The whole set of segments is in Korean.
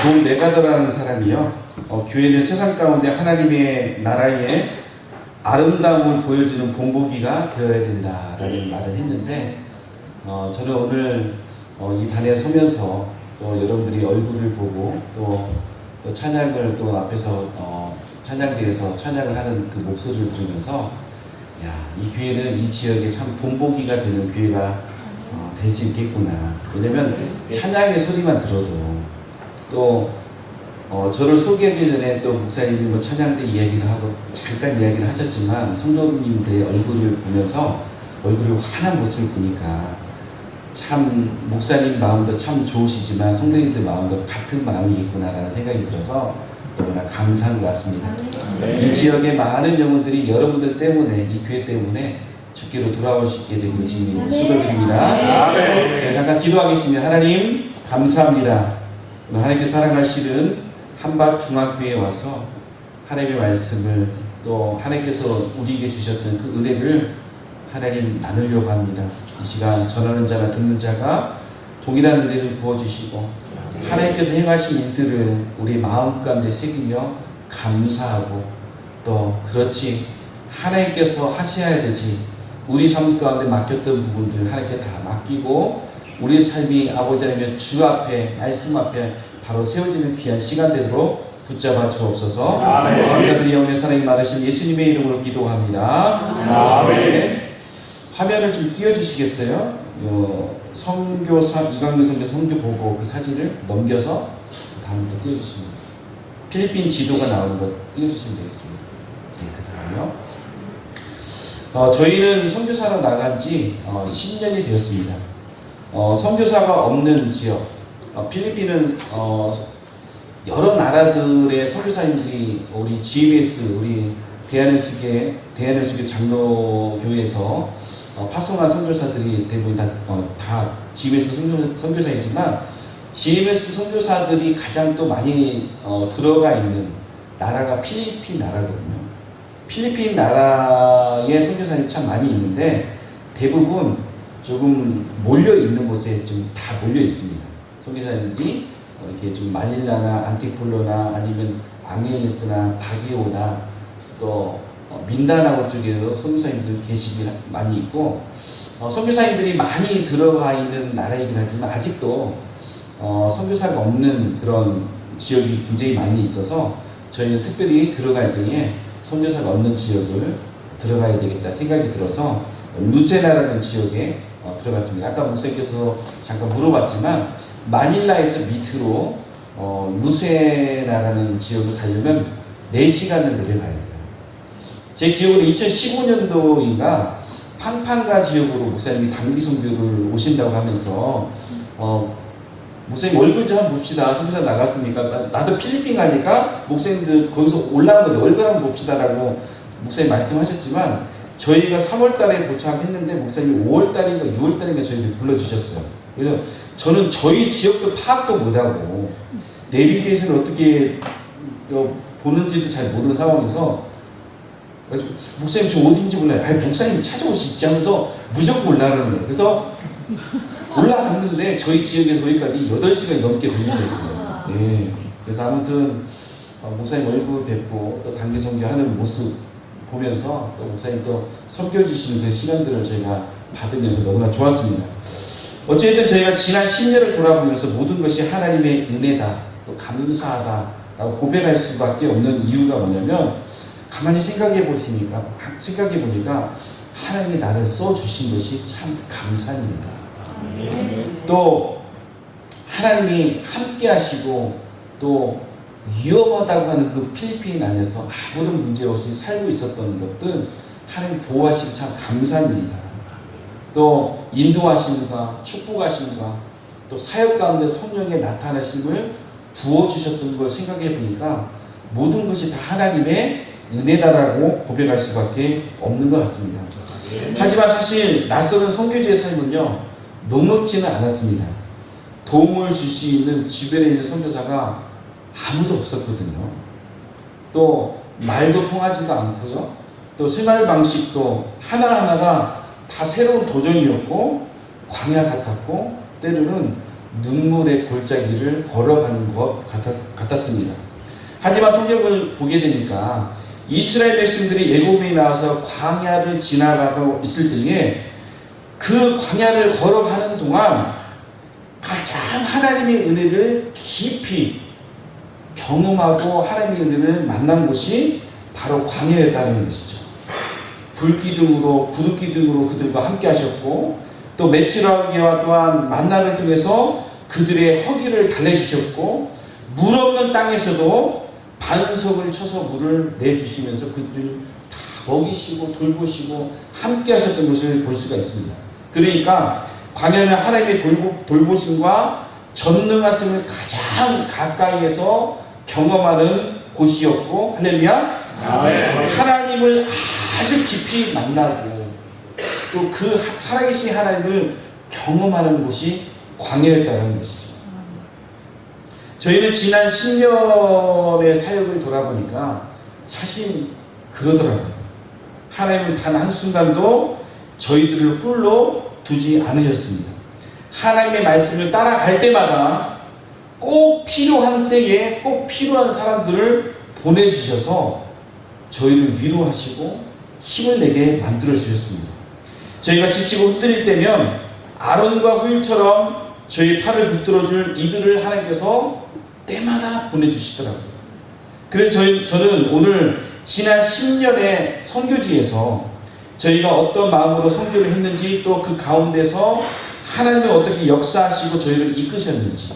존 메가더라는 사람이요. 교회는 세상 가운데 하나님의 나라의 아름다움을 보여주는 본보기가 되어야 된다라는 말을 했는데, 저는 오늘 이 단에 서면서 또 여러분들이 얼굴을 보고 또 찬양을 또 앞에서 찬양대에서 찬양을 하는 그 목소리를 들으면서, 야, 이 교회는 이 지역에 참 본보기가 되는 교회가 될 수 있겠구나. 왜냐면 찬양의 소리만 들어도 또 저를 소개하기 전에 또 목사님이 뭐 찬양대 이야기를 하고 잠깐 이야기를 하셨지만, 성도님들의 얼굴을 보면서 얼굴이 환한 모습을 보니까 참 목사님 마음도 참 좋으시지만 성도님들 마음도 같은 마음이겠구나라는 생각이 들어서 너무나 감사한 것 같습니다. 이 지역의 많은 영혼들이 여러분들 때문에, 이 교회 때문에 주께로 돌아올 수 있게 되기를 주님 축원드립니다. 잠깐 기도하겠습니다. 하나님 감사합니다. 하나님께서 사랑하시는 한밭 중학교에 와서 하나님의 말씀을, 또 하나님께서 우리에게 주셨던 그 은혜를 하나님 나누려고 합니다. 이 시간 전하는 자나 듣는 자가 동일한 은혜를 부어주시고 하나님께서 행하신 일들을 우리 마음 가운데 새기며 감사하고, 또 그렇지 하나님께서 하셔야 되지 우리 삶 가운데 맡겼던 부분들 하나님께 다 맡기고 우리의 삶이 아버지 하나님의 주 앞에, 말씀 앞에 바로 세워지는 귀한 시간 되도록 붙잡아 주옵소서. 감사드리오며 사랑이 많으신 예수님의 이름으로 기도합니다. 아멘. 화면을 좀 띄워주시겠어요? 선교사 이광규 선교 선교 보고 그 사진을 넘겨서 다음부터 띄워주시면, 필리핀 지도가 나오는 거 띄워주시면 되겠습니다. 네, 그 다음요. 저희는 선교사로 나간 지 10년이 되었습니다. 선교사가 없는 지역, 필리핀은 여러 나라들의 선교사님들이 우리 GMS, 우리 대한예수교 장로교회에서 파송한 선교사들이 대부분 다 GMS 선교사이지만, GMS 선교사들이 가장 또 많이 들어가 있는 나라가 필리핀 나라거든요. 필리핀 나라의 선교사님이 참 많이 있는데 대부분 조금 몰려 있는 곳에 좀 다 몰려 있습니다. 선교사님들이 이렇게 좀 마닐라나 안티폴로나 아니면 앙헬레스나 바기오나 또 민다나오 쪽에도 선교사님들 계시기 많이 있고, 선교사님들이 많이 들어가 있는 나라이긴 하지만 아직도 선교사가 없는 그런 지역이 굉장히 많이 있어서 저희는 특별히 들어갈 때에 선교사가 없는 지역을 들어가야 되겠다 생각이 들어서 루세나라는 지역에 들어갔습니다. 아까 목사님께서 잠깐 물어봤지만 마닐라에서 밑으로 루세나라는 지역을 가려면 4시간을 내려가야 돼요. 제 기억으로 2015년도인가 팡팡가 지역으로 목사님이 단기 선교를 오신다고 하면서 목사님 얼굴 좀 한번 봅시다. 선교사 나갔으니까 나도 필리핀 가니까 목사님들 거기서 올라온 건데 얼굴 한번 봅시다라고 목사님 말씀하셨지만, 저희가 3월 달에 도착했는데 목사님이 5월 달인가 6월 달인가 저희를 불러주셨어요. 그래서 저는 저희 지역도 파악도 못하고 내비게이션을 어떻게 보는지도 잘 모르는 상황에서, 목사님 저 어딘지 몰라요. 아니 목사님 찾아오시지 하면서 무조건 올라가는 거예요. 그래서 올라갔는데 저희 지역에서 거기까지 8시간이 넘게 걸린 거예요. 네. 그래서 아무튼 목사님 얼굴 뵙고 또 단기 선교하는 모습 보면서 또 목사님 또 섬겨주시는 그 시간들을 저희가 받으면서 너무나 좋았습니다. 어쨌든 저희가 지난 10년을 돌아보면서 모든 것이 하나님의 은혜다, 또 감사하다 라고 고백할 수밖에 없는 이유가 뭐냐면, 가만히 생각해 보니까 하나님이 나를 써주신 것이 참 감사합니다. 또 하나님이 함께 하시고 또 위험하다고 하는 그 필리핀 안에서 아무런 문제 없이 살고 있었던 것들 하나님 보호하시기 참 감사한 일이다. 또 인도하심과 축복하심과 또 사역 가운데 성령의 나타나심을 부어주셨던 걸 생각해 보니까 모든 것이 다 하나님의 은혜다라고 고백할 수밖에 없는 것 같습니다. 하지만 사실 낯설은 선교지의 삶은요 녹록지는 않았습니다. 도움을 줄 수 있는 주변에 있는 선교사가 아무도 없었거든요. 또 말도 통하지도 않고요. 또 생활 방식도 하나하나가 다 새로운 도전이었고 광야 같았고, 때로는 눈물의 골짜기를 걸어가는 것 같았습니다. 하지만 성경을 보게 되니까 이스라엘 백성들이 애굽에 나와서 광야를 지나가고 있을 때에 그 광야를 걸어가는 동안 가장 하나님의 은혜를 깊이 경험하고 하나님의 은혜를 만난 곳이 바로 광야였다는 것이죠. 불기둥으로 구름기둥으로 그들과 함께 하셨고 또 메추라기와 또한 만나를 통해서 그들의 허기를 달래주셨고 물 없는 땅에서도 반석을 쳐서 물을 내주시면서 그들을 다 먹이시고 돌보시고 함께 하셨던 것을 볼 수가 있습니다. 그러니까 광야는 하나님의 돌보심과 전능하심을 가장 가까이에서 경험하는 곳이었고 할렐루야 하나님을 아주 깊이 만나고 또 그 살아계신 하나님을 경험하는 곳이 광야였다는 것이죠. 저희는 지난 10년의 사역을 돌아보니까 사실 그러더라고요. 하나님은 단 한순간도 저희들을 홀로 두지 않으셨습니다. 하나님의 말씀을 따라갈 때마다 꼭 필요한 때에 꼭 필요한 사람들을 보내주셔서 저희를 위로하시고 힘을 내게 만들어 주셨습니다. 저희가 지치고 흔들릴 때면 아론과 훌처럼 저희 팔을 붙들어줄 이들을 하나님께서 때마다 보내주시더라고요. 그래서 저는 오늘 지난 10년의 선교지에서 저희가 어떤 마음으로 선교를 했는지 또 그 가운데서 하나님이 어떻게 역사하시고 저희를 이끄셨는지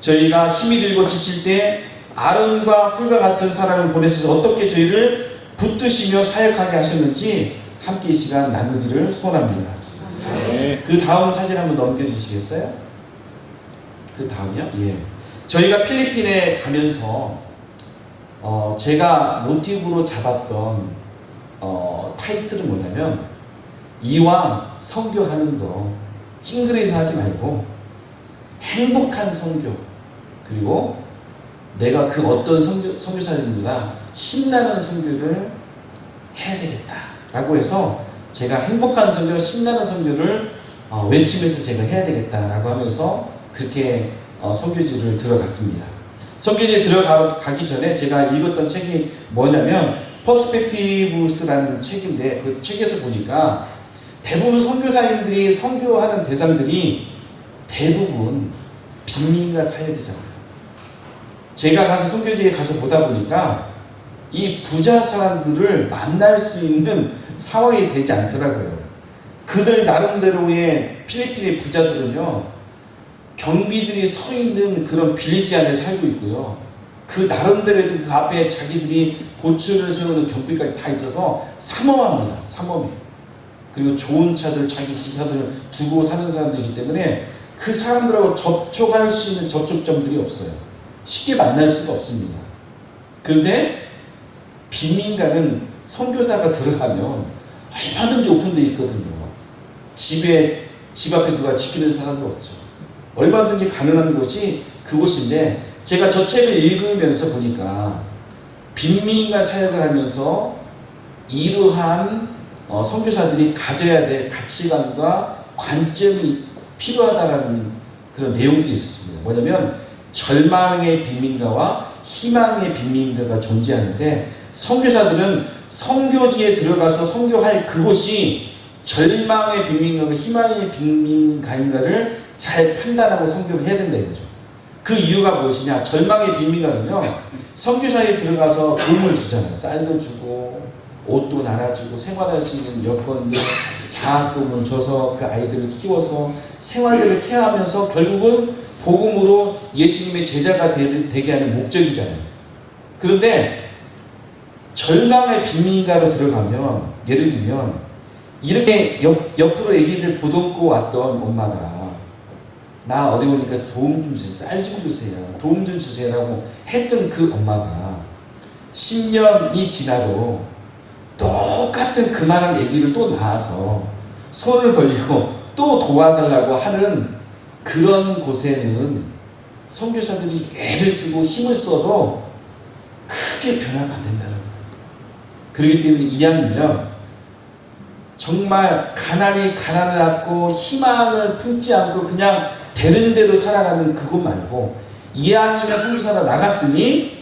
저희가 힘이 들고 지칠 때 아론과 훌과 같은 사람을 보내셔서 어떻게 저희를 붙드시며 사역하게 하셨는지 함께 이 시간 나누기를 소원합니다. 네. 그 다음 사진 한번 넘겨주시겠어요? 그 다음이요? 예. 저희가 필리핀에 가면서 제가 모티브로 잡았던 타이틀은 뭐냐면 이왕 선교하는 거 찡그려서 하지 말고 행복한 선교 그리고 내가 그 어떤 선교사님보다 신나는 선교를 해야 되겠다 라고 해서 제가 행복한 선교, 신나는 선교를 외치면서 제가 해야 되겠다라고 하면서 그렇게 선교지를 들어갔습니다. 선교지에 들어가기 전에 제가 읽었던 책이 뭐냐면 퍼스펙티브스라는 책인데 그 책에서 보니까 대부분 선교사님들이 선교하는 대상들이 대부분 빈민가 사역이잖아요. 제가 가서 선교지에 가서 보다 보니까 이 부자 사람들을 만날 수 있는 상황이 되지 않더라고요. 그들 나름대로의 필리핀의 부자들은요, 경비들이 서 있는 그런 빌리지 안에 살고 있고요. 그 나름대로도 그 앞에 자기들이 보초를 세우는 경비까지 다 있어서 삼엄합니다. 삼엄해. 그리고 좋은 차들, 자기 기사들 두고 사는 사람들이기 때문에 그 사람들하고 접촉할 수 있는 접촉점들이 없어요. 쉽게 만날 수가 없습니다. 그런데 빈민가는 선교사가 들어가면 얼마든지 오픈되어 있거든요. 집 앞에 누가 지키는 사람도 없죠. 얼마든지 가능한 곳이 그곳인데 제가 저 책을 읽으면서 보니까 빈민가 사역을 하면서 이러한 선교사들이 가져야 될 가치관과 관점이 필요하다라는 그런 내용들이 있었습니다. 뭐냐면 절망의 빈민가와 희망의 빈민가가 존재하는데 선교사들은 선교지에 들어가서 선교할 그곳이 절망의 빈민가가 희망의 빈민가인가를 잘 판단하고 선교를 해야 된다 이거죠. 그 이유가 무엇이냐? 절망의 빈민가는요, 선교사에 들어가서 도움을 주잖아요. 쌀도 주고 옷도 나눠주고 생활할 수 있는 여건들, 장학금을 줘서 그 아이들을 키워서 생활들을 케어하면서 결국은 복음으로 예수님의 제자가 되게 하는 목적이잖아요. 그런데 절망의 빈민가로 들어가면 예를 들면 이렇게 옆으로 아기를 보듬고 왔던 엄마가 나 어려우니까 도움 좀 주세요. 쌀 좀 주세요. 도움 좀 주세요라고 했던 그 엄마가 10년이 지나도 똑같은 그만한 아기를 또 낳아서 손을 벌리고 또 도와달라고 하는 그런 곳에는 선교사들이 애를 쓰고 힘을 써도 크게 변화가 안 된다는 거예요. 그렇기 때문에 이왕이면 정말 가난을 안고 희망을 품지 않고 그냥 되는 대로 살아가는 그것 말고 이왕이면 선교사로 나갔으니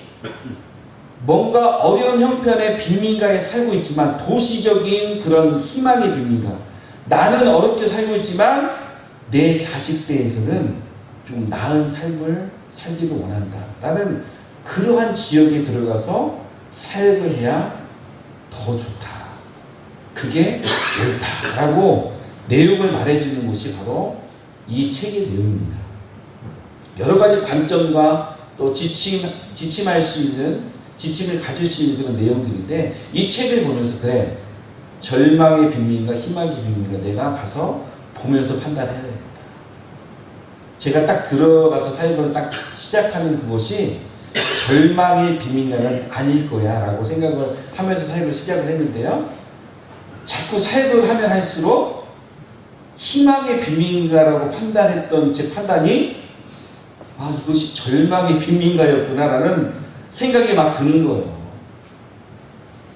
뭔가 어려운 형편의 빈민가에 살고 있지만 도시적인 그런 희망의 빈민가, 나는 어렵게 살고 있지만 내 자식 대해서는 좀 나은 삶을 살기를 원한다 라는 그러한 지역에 들어가서 사역을 해야 더 좋다, 그게 옳다 라고 내용을 말해주는 것이 바로 이 책의 내용입니다. 여러 가지 관점과 또 지침할 수 있는, 지침을 가질 수 있는 그런 내용들인데, 이 책을 보면서 그래, 절망의 빈민가, 희망의 빈민가 내가 가서 보면서 판단해야 됩니다. 제가 딱 들어가서 사역을 딱 시작하는 그곳이 절망의 빈민가는 아닐 거야 라고 생각을 하면서 사역을 시작을 했는데요, 자꾸 사역을 하면 할수록 희망의 빈민가라고 판단했던 제 판단이 이것이 절망의 빈민가였구나 라는 생각이 막 드는 거예요.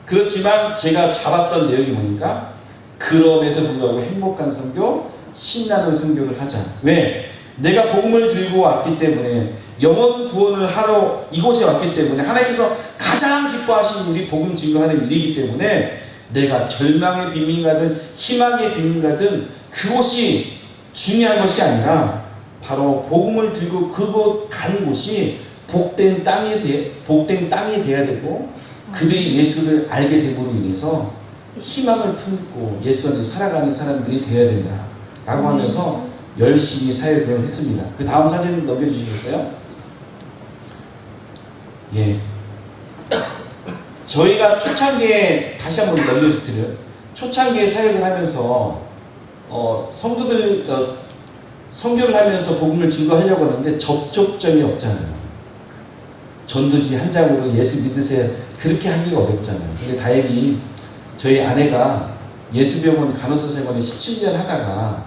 그렇지만 제가 잡았던 내용이 뭐니까, 그럼에도 불구하고 행복한 선교, 신나는 선교를 하자. 왜? 내가 복음을 들고 왔기 때문에, 영혼 구원을 하러 이곳에 왔기 때문에, 하나님께서 가장 기뻐하시는 일이 복음 증거하는 일이기 때문에 내가 절망의 빈민가든 희망의 빈민가든 그곳이 중요한 것이 아니라 바로 복음을 들고 그곳 간 곳이 복된 땅이 돼야 되고, 그들이 예수를 알게 됨으로 인해서 희망을 품고 예수 안에서 살아가는 사람들이 되어야 된다 라고 하면서 열심히 사역을 했습니다. 그 다음 사진 넘겨주시겠어요? 예. 저희가 초창기에, 다시 한번 넘겨주세요. 초창기에 사역을 하면서 성도들 선교를 하면서 복음을 증거하려고 하는데 접촉점이 없잖아요. 전도지 한 장으로 예수 믿으세요 그렇게 하기가 어렵잖아요. 근데 다행히 저희 아내가 예수병원 간호사 생활을 17년 하다가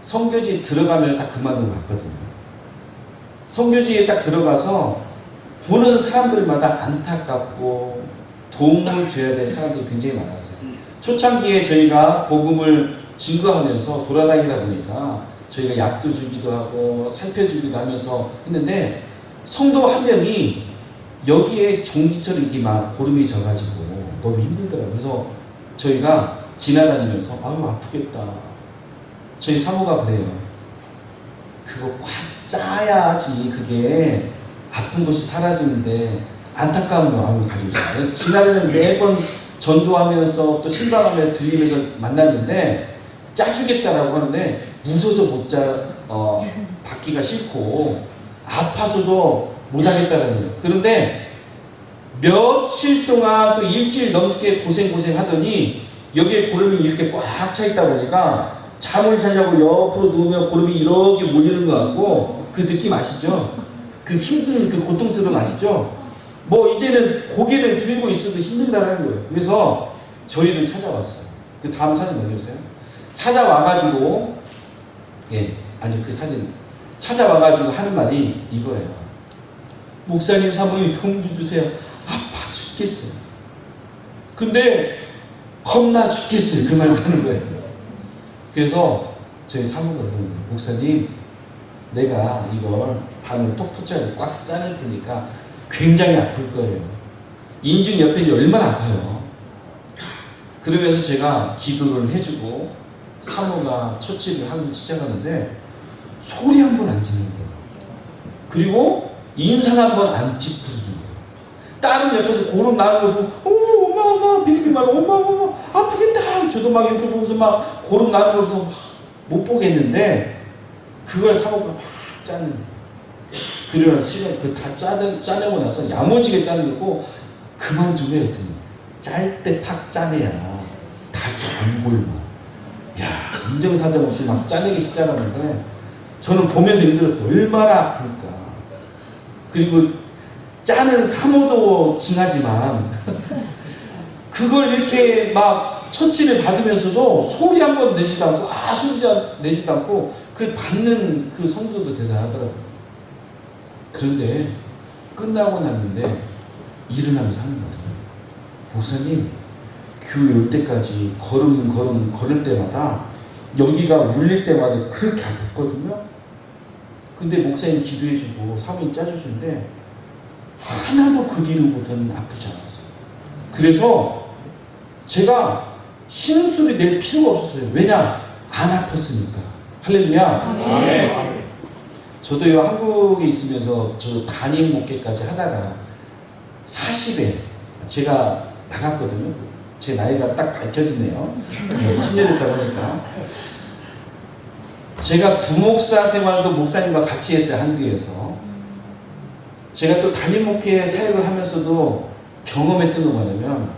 선교지에 들어가면 딱 그만두고 갔거든요. 선교지에 딱 들어가서 보는 사람들마다 안타깝고 도움을 줘야 될 사람들이 굉장히 많았어요. 초창기에 저희가 복음을 증거하면서 돌아다니다 보니까 저희가 약도 주기도 하고 살펴주기도 하면서 했는데, 성도 한 명이 여기에 종기처럼 이렇게 막 고름이 져가지고 너무 힘들더라고요. 그래서 저희가 지나다니면서 아프겠다. 저희 사모가 그래요. 그거 꽉 짜야지 그게 아픈 것이 사라지는데 안타까운 마음을 가지고 있어요. 지나다니면 매번 전도하면서 또 신방하며 들리면서 만났는데 짜주겠다라고 하는데 무서워서 받기가 싫고 아파서도 못하겠다는 거예요. 그런데 며칠 동안 또 일주일 넘게 고생하더니 여기에 고름이 이렇게 꽉 차 있다 보니까 잠을 자려고 옆으로 누우면 고름이 이렇게 몰리는 것 같고, 그 느낌 아시죠? 그 힘든 그 고통스러움 아시죠? 뭐 이제는 고개를 들고 있어도 힘들다는 거예요. 그래서 저희를 찾아왔어요. 그 다음 사진 넘겨주세요. 찾아와가지고 그 사진 찾아와가지고 하는 말이 이거예요. 목사님, 사모님 동주 주세요. 아파 죽겠어요. 근데 겁나 죽겠어요. 그 말을 하는 거예요. 그래서 저희 사모가 그러는 거예요. 목사님, 내가 이걸 바늘 톡톡하게 꽉 짜낼 테니까 굉장히 아플 거예요. 인중 옆에 얼마나 아파요. 그러면서 제가 기도를 해주고 사모가 처치를 하기 시작하는데 소리 한 번 안 지는 거예요. 그리고 인상 한 번 안 짚어주는 거예요. 다른 옆에서 고름 나는 거 보고 엄마 비리비리 엄마 아프겠다. 저도 막 이렇게 보면서 막 고름 나는 거 보면서 못 보겠는데 그걸 사모가 막 짜는 거예요. 그러면 시간 다 짜내고 나서 야무지게 짜는 거고 그만 좀 해요. 짤 때 팍 짜내야 다시 안 골마. 야, 인정사정 없이 막 짜내기 시작하는데 저는 보면서 힘들었어요. 얼마나 아플까. 그리고 짜는 사모도 징하지만 그걸 이렇게 막 처치를 받으면서도 소리 한 번 내지도 않고 소리 내지도 않고 그걸 받는 그 성도도 대단하더라고요. 그런데 끝나고 났는데 일어나면서 하는 말이에요. 목사님, 교회 올 때까지 걸을 때마다 여기가 울릴 때마다 그렇게 아팠거든요. 근데 목사님 기도해주고 사모님 짜주시는데 하나도 그 뒤로부터는 아프지 않았어요. 그래서 제가 신음소리 낼 필요가 없었어요. 왜냐? 안 아팠으니까. 할렐루야. 네. 저도요, 한국에 있으면서 저 담임 목회까지 하다가 40에 제가 나갔거든요. 제 나이가 딱 밝혀지네요. 10년 됐다 보니까. 제가 부목사 생활도 목사님과 같이 했어요, 한국에서. 제가 또 담임 목회 사역을 하면서도 경험했던 거 뭐냐면,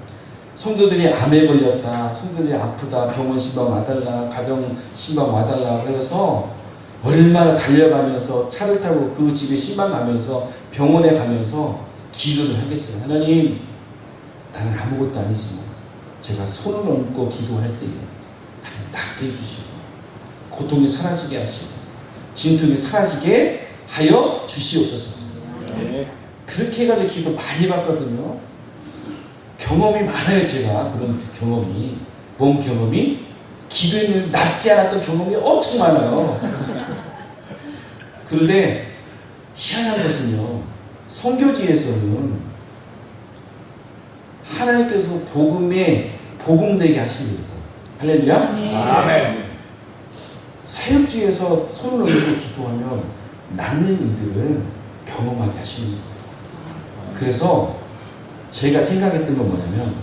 성도들이 암에 걸렸다, 성도들이 아프다, 병원 신방 와달라, 가정 신방 와달라 해서 얼마나 달려가면서 차를 타고 그 집에 신방 가면서 병원에 가면서 기도를 하겠어요. 하나님, 나는 아무것도 아니지만 제가 손을 얹고 기도할 때에 하나님 낫게 해주시고 고통이 사라지게 하시고 진통이 사라지게 하여 주시옵소서. 네. 그렇게 해가지고 기도 많이 받거든요. 경험이 많아요. 제가 그런 경험이. 뭔 경험이? 기도했는데 낫지 않았던 경험이 엄청 많아요. 그런데 희한한 것은요, 선교지에서는 하나님께서 복음되게 하십니다. 할렐루야. 네. 아멘. 사역지에서 손을 얹고 기도하면 낫는 일들을 경험하게 하십니다. 그래서 제가 생각했던 건 뭐냐면,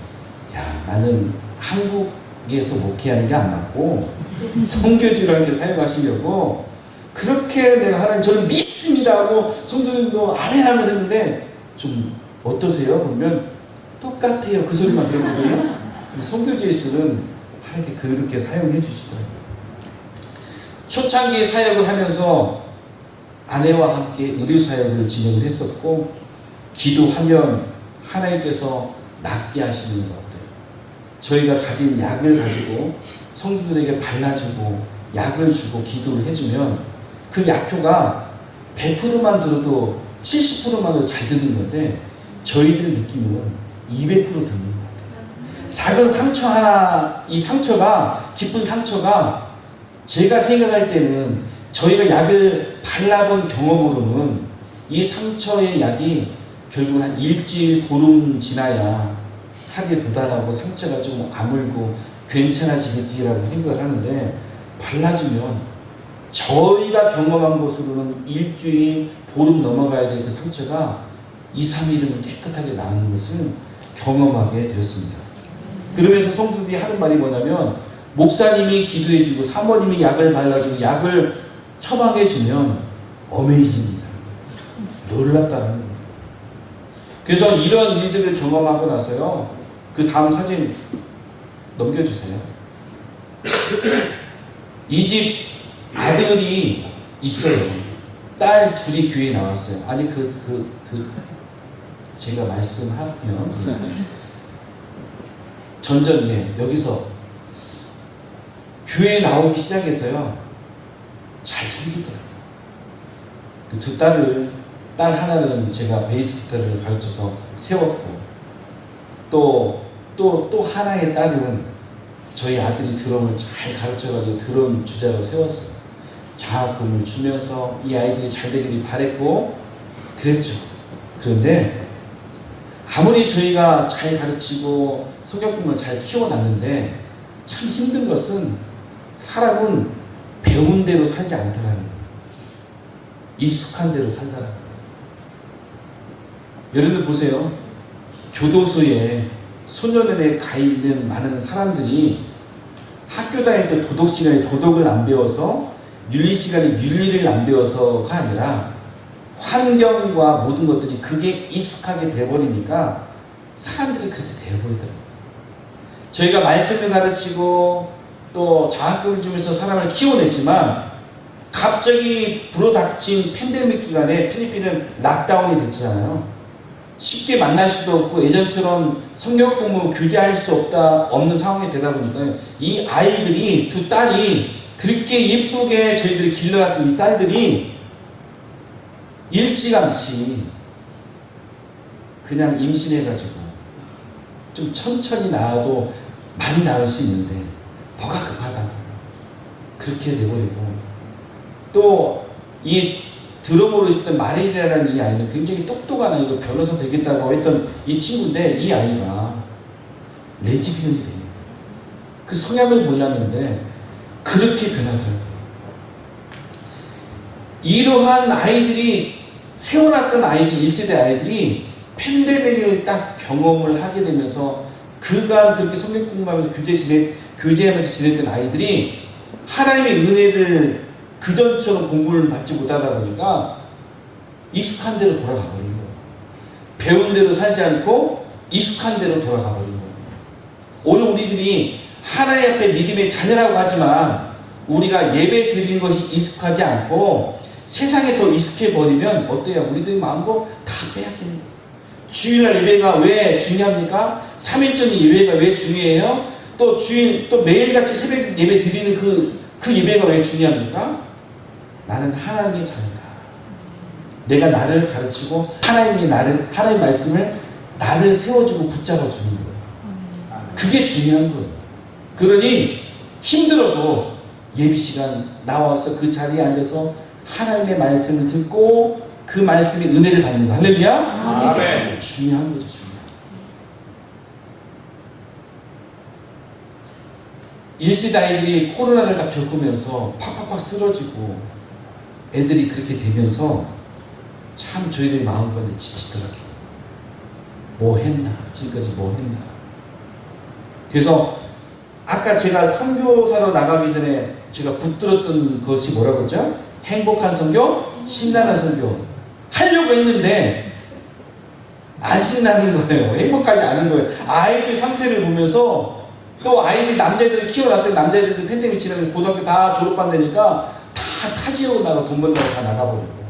야, 나는 한국에서 목회하는 게 안 맞고 선교지로 이렇게 사역하시려고 그렇게 내가 하나님 저를 믿습니다 하고 성도님도 아멘 하면서 했는데 좀 어떠세요? 그러면 똑같아요. 그 소리만 들었거든요. 선교지에서는 하나님께 그렇게 사용해 주시더라고요. 초창기 사역을 하면서 아내와 함께 의료사역을 진행을 했었고, 기도하면 하나님께서 낫게 하시는 것 같아요. 저희가 가진 약을 가지고 성도들에게 발라주고 약을 주고 기도를 해주면 그 약효가 100%만 들어도 70%만으로 잘 드는 건데 저희들의 느낌은 200% 드는 것 같아요. 작은 상처 하나, 이 상처가, 깊은 상처가 제가 생각할 때는 저희가 약을 발라본 경험으로는 이 상처의 약이 결국 한 일주일, 보름 지나야 살이 돋아나고 상처가 좀 아물고 괜찮아지겠지라고 생각을 하는데, 발라주면 저희가 경험한 것으로는 일주일, 보름 넘어가야 될 그 상처가 2, 3일이면 깨끗하게 나은 것을 경험하게 되었습니다. 그러면서 성도들이 하는 말이 뭐냐면, 목사님이 기도해주고 사모님이 약을 발라주고 약을 처방해주면 어메이징이다, 놀랍다는 거예요. 그래서 이런 일들을 경험하고 나서요, 그 다음 사진 넘겨주세요. 이 집 아들이 있어요. 딸 둘이 교회에 나왔어요. 아니 제가 말씀하면 전전에 여기서 교회에 나오기 시작해서요, 잘 섬기더라고요. 그 두 딸을, 딸 하나는 제가 베이스 기타를 가르쳐서 세웠고, 또 하나의 딸은 저희 아들이 드럼을 잘 가르쳐가지고 드럼 주자로 세웠어요. 장학금을 주면서 이 아이들이 잘 되기를 바랬고 그랬죠. 그런데 아무리 저희가 잘 가르치고 성경공부를 잘 키워놨는데 참 힘든 것은 사람은 배운 대로 살지 않더라는 거예요. 익숙한 대로 살더라는 거예요. 여러분들 보세요. 교도소에 소년원에 가 있는 많은 사람들이 학교 다닐 때 도덕 시간에 도덕을 안 배워서, 윤리 시간에 윤리를 안 배워서가 아니라 환경과 모든 것들이 그게 익숙하게 돼버리니까 사람들이 그렇게 되어버리더라고요. 저희가 말씀을 가르치고 또 장학금을 주면서 사람을 키워냈지만 갑자기 불어닥친 팬데믹 기간에 필리핀은 락다운이 됐잖아요. 쉽게 만날 수도 없고 예전처럼 성경 공부 교제할 수 없는 상황이 되다 보니까 이 아이들이, 두 딸이 그렇게 예쁘게 저희들이 길러놨던 이 딸들이 일찌감치 그냥 임신해가지고 좀 천천히 낳아도 많이 낳을 수 있는데 뭐가 급하다고 그렇게 돼버리고, 또 이 드럼으로 있었던 마릴이라는 이 아이는 굉장히 똑똑한 아이고 변호사 되겠다고 했던 이 친구인데 이 아이가 레즈비언이 돼요. 그 성향을 몰랐는데 그렇게 변하더라고요. 이러한 아이들이 세워놨던 아이들, 1세대 아이들이 팬데믹을 딱 경험을 하게 되면서 그간 그렇게 성경 공부하면서 교제하면서 지냈던 아이들이 하나님의 은혜를 그전처럼 공부를 받지 못하다 보니까 익숙한 대로 돌아가 버린 거예요. 배운 대로 살지 않고 익숙한 대로 돌아가 버린 거예요. 오늘 우리들이 하나님 앞에 믿음의 자녀라고 하지만 우리가 예배 드리는 것이 익숙하지 않고 세상에 더 익숙해 버리면 어때요? 우리들 마음도 다 빼앗깁니다. 주일날 예배가 왜 중요합니까? 3일 전 예배가 왜 중요해요? 또 매일같이 새벽 예배 드리는 그 예배가 왜 중요합니까? 나는 하나님의 자녀다. 내가 나를 가르치고 하나님의 말씀을 나를 세워주고 붙잡아 주는 거예요. 그게 중요한 거예요. 그러니 힘들어도 예배 시간 나와서 그 자리에 앉아서 하나님의 말씀을 듣고 그 말씀의 은혜를 받는 거. 할렐루야? 아멘. 중요한 거죠. 중요한. 1세대 아이들이 코로나를 딱 겪으면서 팍팍팍 쓰러지고 애들이 그렇게 되면서 참 저희들이 마음가짐이 지치더라고요. 뭐 했나? 지금까지 뭐 했나? 그래서 아까 제가 선교사로 나가기 전에 제가 붙들었던 것이 뭐라고 했죠? 행복한 선교, 신나는 선교 하려고 했는데 안 신나는 거예요. 행복하지 않은 거예요. 아이들 상태를 보면서 또 아이들이 남자애들을 키워놨더니 남자애들도 팬데믹 지나면 고등학교 다 졸업한다니까 다 타지로 나가 돈 벌다가 다 나가버리고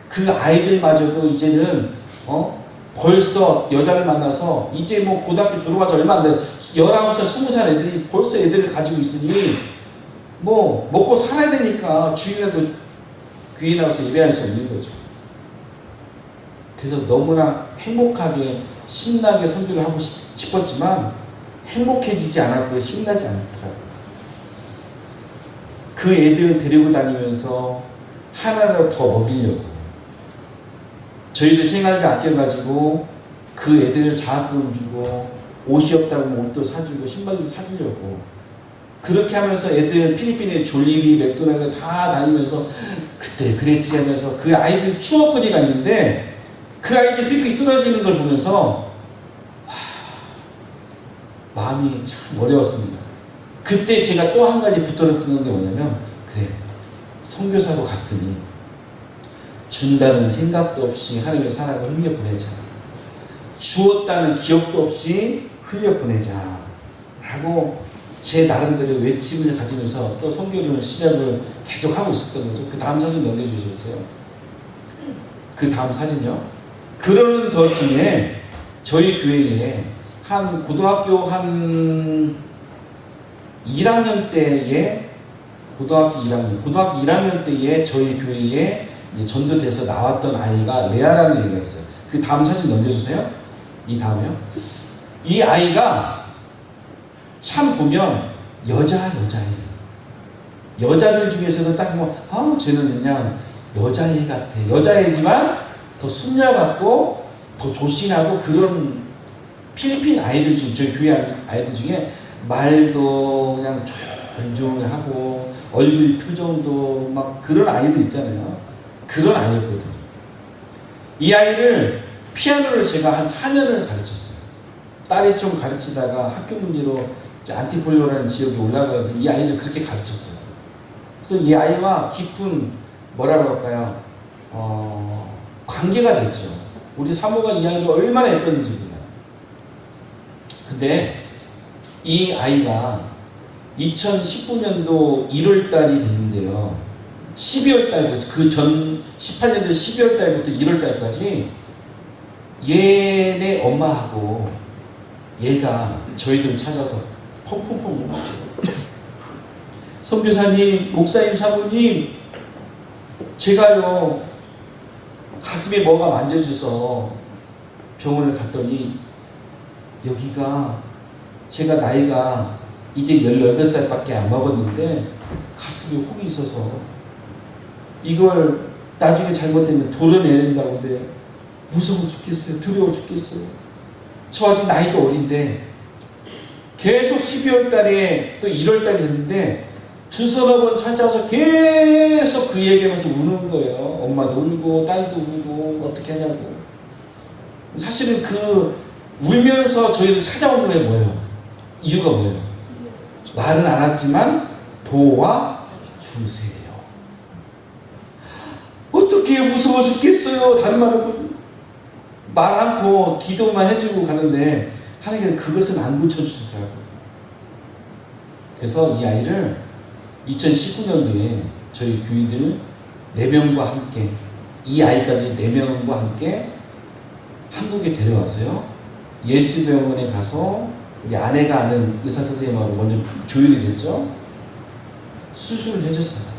그 아이들마저도 이제는 벌써 여자를 만나서 이제 뭐 고등학교 졸업하지 얼마 안 돼 19살, 20살 애들이 벌써 애들을 가지고 있으니 뭐 먹고 살아야 되니까 주일에도 교회 나와서 예배할 수 있는 거죠. 그래서 너무나 행복하게 신나게 선교를 하고 싶었지만 행복해지지 않았고 신나지 않더라고요. 그 애들을 데리고 다니면서 하나라도 더 먹이려고 저희들 생활비 아껴가지고 그 애들 장학금 주고 옷이 없다고 옷도 사주고 신발도 사주려고 그렇게 하면서 애들 필리핀에 졸리비 맥도날드 다 다니면서 그때 그랬지 하면서 그 아이들 추억거리가 있는데 그 아이들 픽픽 쓰러지는 걸 보면서 마음이 참 어려웠습니다. 그때 제가 또 한 가지 붙들었던 게 뭐냐면 그래 선교사로 갔으니 준다는 생각도 없이 하나님의 사랑을 흘려보내자. 주었다는 기억도 없이 흘려보내자 라고 제 나름대로 외침을 가지면서 또 선교를 시작을 계속 하고 있었던 거죠. 그 다음 사진 넘겨주시겠어요? 그 다음 사진요. 그러는 도중에 저희 교회에 한 고등학교 한 1학년 때에 고등학교 1학년 때에 저희 교회에 이제 전도돼서 나왔던 아이가 레아라는 애가 있어요. 그 다음 사진 넘겨주세요. 이 다음에요. 이 아이가 참 보면 여자예요. 여자들 중에서도 딱 뭐, 쟤는 그냥 여자애 같아. 여자애지만 더 순녀 같고 더 조신하고 그런 필리핀 아이들 중, 저희 교회 아이들 중에 말도 그냥 조용조용하고 얼굴 표정도 막 그런 아이들 있잖아요. 그런 아이였거든요. 이 아이를 피아노를 제가 한 4년을 가르쳤어요. 딸이 좀 가르치다가 학교 문제로 안티폴리오라는 지역에 올라가서 이 아이를 그렇게 가르쳤어요. 그래서 이 아이와 깊은 뭐라고 할까요? 관계가 됐죠. 우리 사모가 이 아이를 얼마나 예뻤는지 몰라요. 근데 이 아이가 2019년도 1월달이 됐는데요. 12월달부터 그 전 18년도 12월달부터 1월달까지 얘네 엄마하고 얘가 저희들 찾아서 펑펑펑 선교사님, 목사님, 사모님 제가요 가슴에 뭐가 만져져서 병원을 갔더니 여기가 제가 나이가 이제 18살밖에 안 먹었는데 가슴에 혹이 있어서 이걸 나중에 잘못되면 도려내야 된다고 그래요. 무서워 죽겠어요. 두려워 죽겠어요. 저 아직 나이도 어린데 계속 12월 달에 또 1월 달이 됐는데 두서너 번 찾아와서 계속 그 얘기하면서 우는 거예요. 엄마도 울고 딸도 울고 어떻게 하냐고. 사실은 그 울면서 저희를 찾아온 거예요. 뭐예요? 이유가 뭐예요? 말은 안 하지만 도와주세요. 어떻게 무서워 죽겠어요. 다른 말은 말 않고 기도만 해주고 가는데 하나님께서 그것은 안 고쳐주시더라고요. 그래서 이 아이를 2019년도에 저희 교인들 4명과 함께, 이 아이까지 4명과 함께 한국에 데려왔어요. 예수병원에 가서 우리 아내가 아는 의사 선생님하고 먼저 조율이 됐죠. 수술을 해줬어요.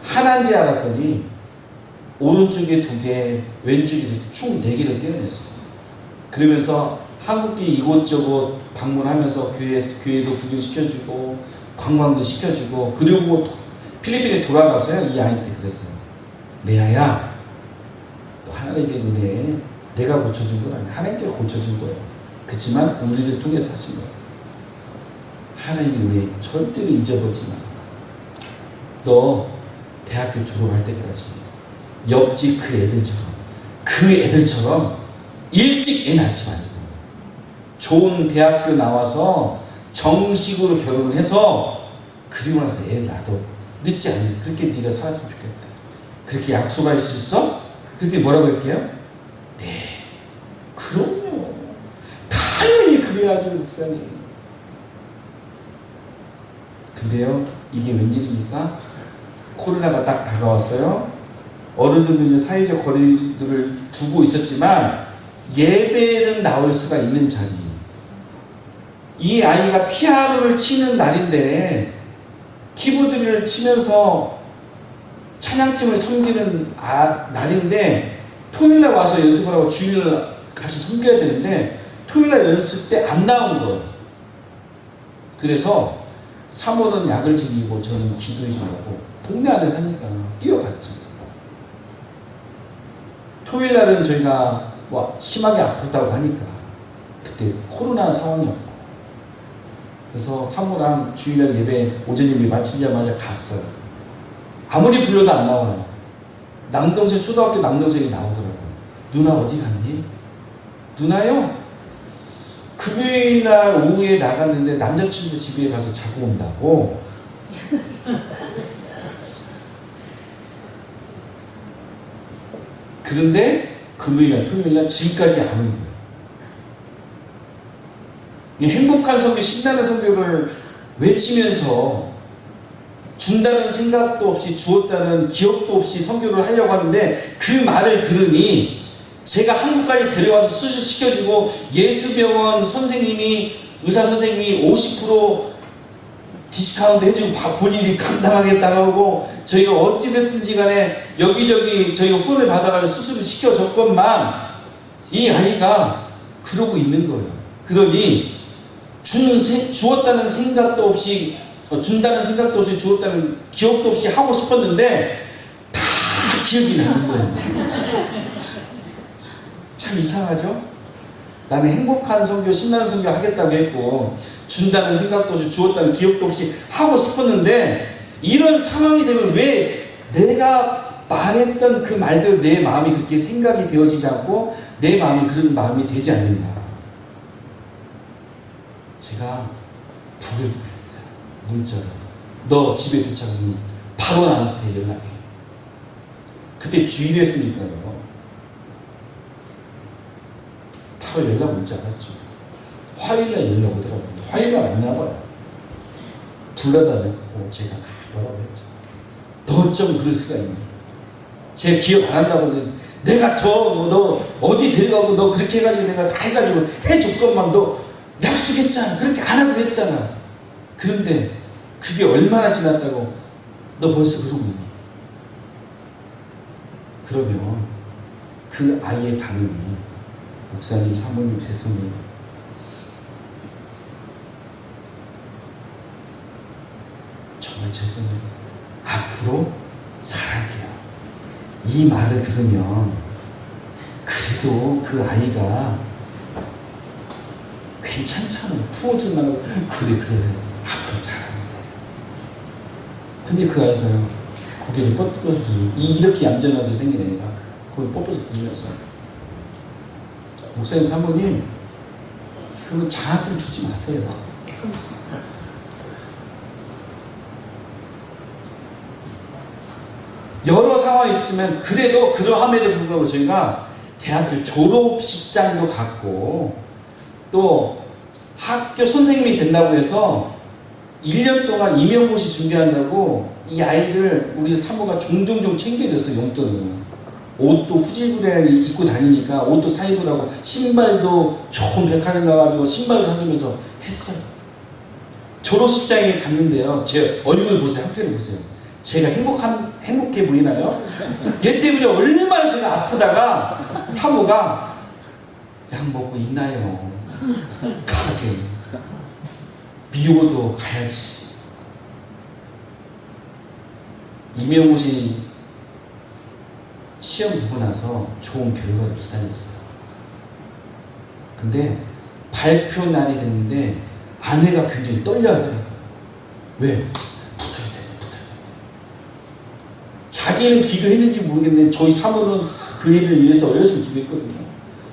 하나인지 알았더니 오른쪽에 2개, 왼쪽에 총 4개를 떼어냈어요. 그러면서 한국계 이곳저곳 방문하면서 교회도 구경시켜주고 관광도 시켜주고, 그리고 필리핀에 돌아가서요. 이 아이 때 그랬어요. 레아야, 또 하나님의 은혜에 내가 고쳐준 건 아니야. 하나님께서 고쳐준 거예요. 그렇지만 우리를 통해서 하신 거예요. 하나님의 은혜 절대로 잊어버리지 마. 너 대학교 졸업할 때까지 옆집 그 애들처럼 일찍 애 낳지 말고 좋은 대학교 나와서 정식으로 결혼을 해서 그리고 나서 애 낳아도 늦지 않니. 그렇게 네가 살았으면 좋겠다. 그렇게 약속할 수 있어? 그때 뭐라고 할게요? 네, 그럼요. 당연히 그래야죠, 목사님. 근데요, 이게 웬일입니까? 코로나가 딱 다가왔어요. 어른들도 사회적 거리들을 두고 있었지만 예배는 나올 수가 있는 자리. 이 아이가 피아노를 치는 날인데 키보드를 치면서 찬양팀을 섬기는 날인데 토요일날 와서 연습을 하고 주일날 같이 섬겨야 되는데 토요일날 연습 때 안 나온 거예요. 그래서 사모는 약을 챙기고 저는 기도해 주려고 동네 안에 사니까 뛰어갔죠. 토요일날은 저희가 뭐 심하게 아프다고 하니까 그때 코로나 상황이었고, 그래서 사모랑 주일날 예배 오전 예배 마치자마자 갔어요. 아무리 불러도 안 나와요. 남동생, 초등학교 남동생이 나오더라고요. 누나 어디 갔니? 누나요? 금요일날 오후에 나갔는데 남자친구 집에 가서 자고 온다고. 그런데 금요일날 토요일날 지금까지 안 온 거예요. 이 행복한 선교, 신나는 선교를 외치면서 준다는 생각도 없이 주었다는 기억도 없이 선교를 하려고 하는데 그 말을 들으니 제가 한국까지 데려와서 수술시켜주고 예수병원 선생님이, 의사 선생님이 50% 디스카운트 해주고 본인이 감당하겠다고 하고, 저희가 어찌됐든지 간에 여기저기 저희가 후원을 받아가지고 수술을 시켜줬건만 이 아이가 그러고 있는 거예요. 그러니 주었다는 생각도 없이, 준다는 생각도 없이, 주었다는 기억도 없이 하고 싶었는데 다 기억이 나는 거예요. 참 이상하죠? 나는 행복한 선교, 신나는 선교 하겠다고 했고 준다는 생각도 없이, 주었다는 기억도 없이 하고 싶었는데 이런 상황이 되면 왜 내가 말했던 그 말대로 내 마음이 그렇게 생각이 되어지지 않고 내 마음이 그런 마음이 되지 않는가. 제가 부르기로 했어요. 문자로. 너 집에 도착하면 바로 나한테 연락해. 그때 주일이었으니까요. 바로 연락 올 줄 알았죠. 화요일날 연락 오더라고요. 화요일날 안 나와요. 불러달라고 제가 뭐라고 했죠. 너 좀 그럴 수가 있네. 제 기억 안 한다고 내가 너 어디 데려가고 너 그렇게 해가지고 내가 다 해가지고 해줬건만 너 약속했잖아. 그렇게 안 하기로 했잖아. 그런데 그게 얼마나 지났다고 너 벌써 그러고 있니? 그러면 그 아이의 반응이 목사님, 사모님, 세손님 정말 죄송해요. 앞으로 잘할게요. 이 말을 들으면 그래도 그 아이가 괜찮잖아. 품어줄만 하고 그래 앞으로 잘하는데. 근데 그 아이가 고개를 뻗어서 이렇게 얌전하게 생긴 애가 거기 뻗어서 들면서 목사님 사모님 그러면 장학금 주지 마세요. 여러 상황이 있으면 그래도 그러함에도 불구하고 저희가 대학교 졸업식장도 갖고 또 학교 선생님이 된다고 해서 1년 동안 임용고시 준비한다고 이 아이를 우리 사모가 종종 챙겨줬어요. 용돈을. 옷도 후질구레하게 입고 다니니까 옷도 사입을 하고 신발도 좋은 백화점 가가지고 신발을 사주면서 했어요. 졸업식장에 갔는데요. 제 얼굴 보세요. 형태를 보세요. 제가 행복해 보이나요? 얘 때문에 얼마나 제가 아프다가 사모가 약 먹고 있나요? 가게 미호도 가야지. 임용고시 시험 보고 나서 좋은 결과를 기다렸어요. 근데 발표 날이 됐는데 아내가 굉장히 떨려하더라고요. 왜? 붙어야 돼. 자기는 기도했는지 모르겠는데 저희 사모는 그 일을 위해서 열심히 기도했거든요.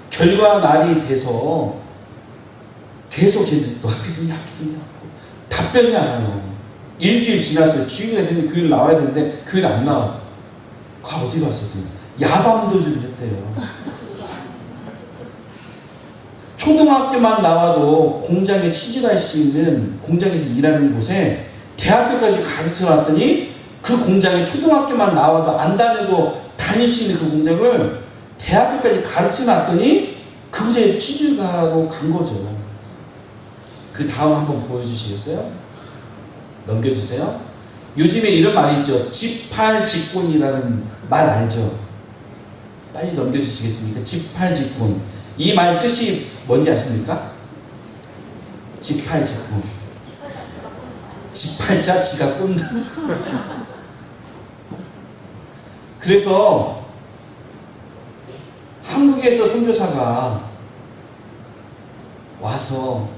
결과 날이 돼서 계속 걔들 너 합격했냐 답변이 안 와요. 일주일 지났어요. 주일에 되는데 교회를 나와야 되는데 교회를 안 나와. 가 어디 갔었어요? 야밤도주를 했대요. 초등학교만 나와도 공장에 취직할 수 있는 공장에서 일하는 곳에 대학교까지 가르쳐 놨더니 그 공장에 초등학교만 나와도 안 다녀도 다닐 수 있는 그 공장을 대학교까지 가르쳐 놨더니 그곳에 취직하고 간 거죠. 그 다음 한번 보여주시겠어요? 넘겨주세요. 요즘에 이런 말이 있죠. 직팔직군이라는 말 알죠? 빨리 넘겨주시겠습니까? 직팔직군. 이 말 뜻이 뭔지 아십니까? 직팔직군. 직팔자 지가 꾼다. 그래서 한국에서 선교사가 와서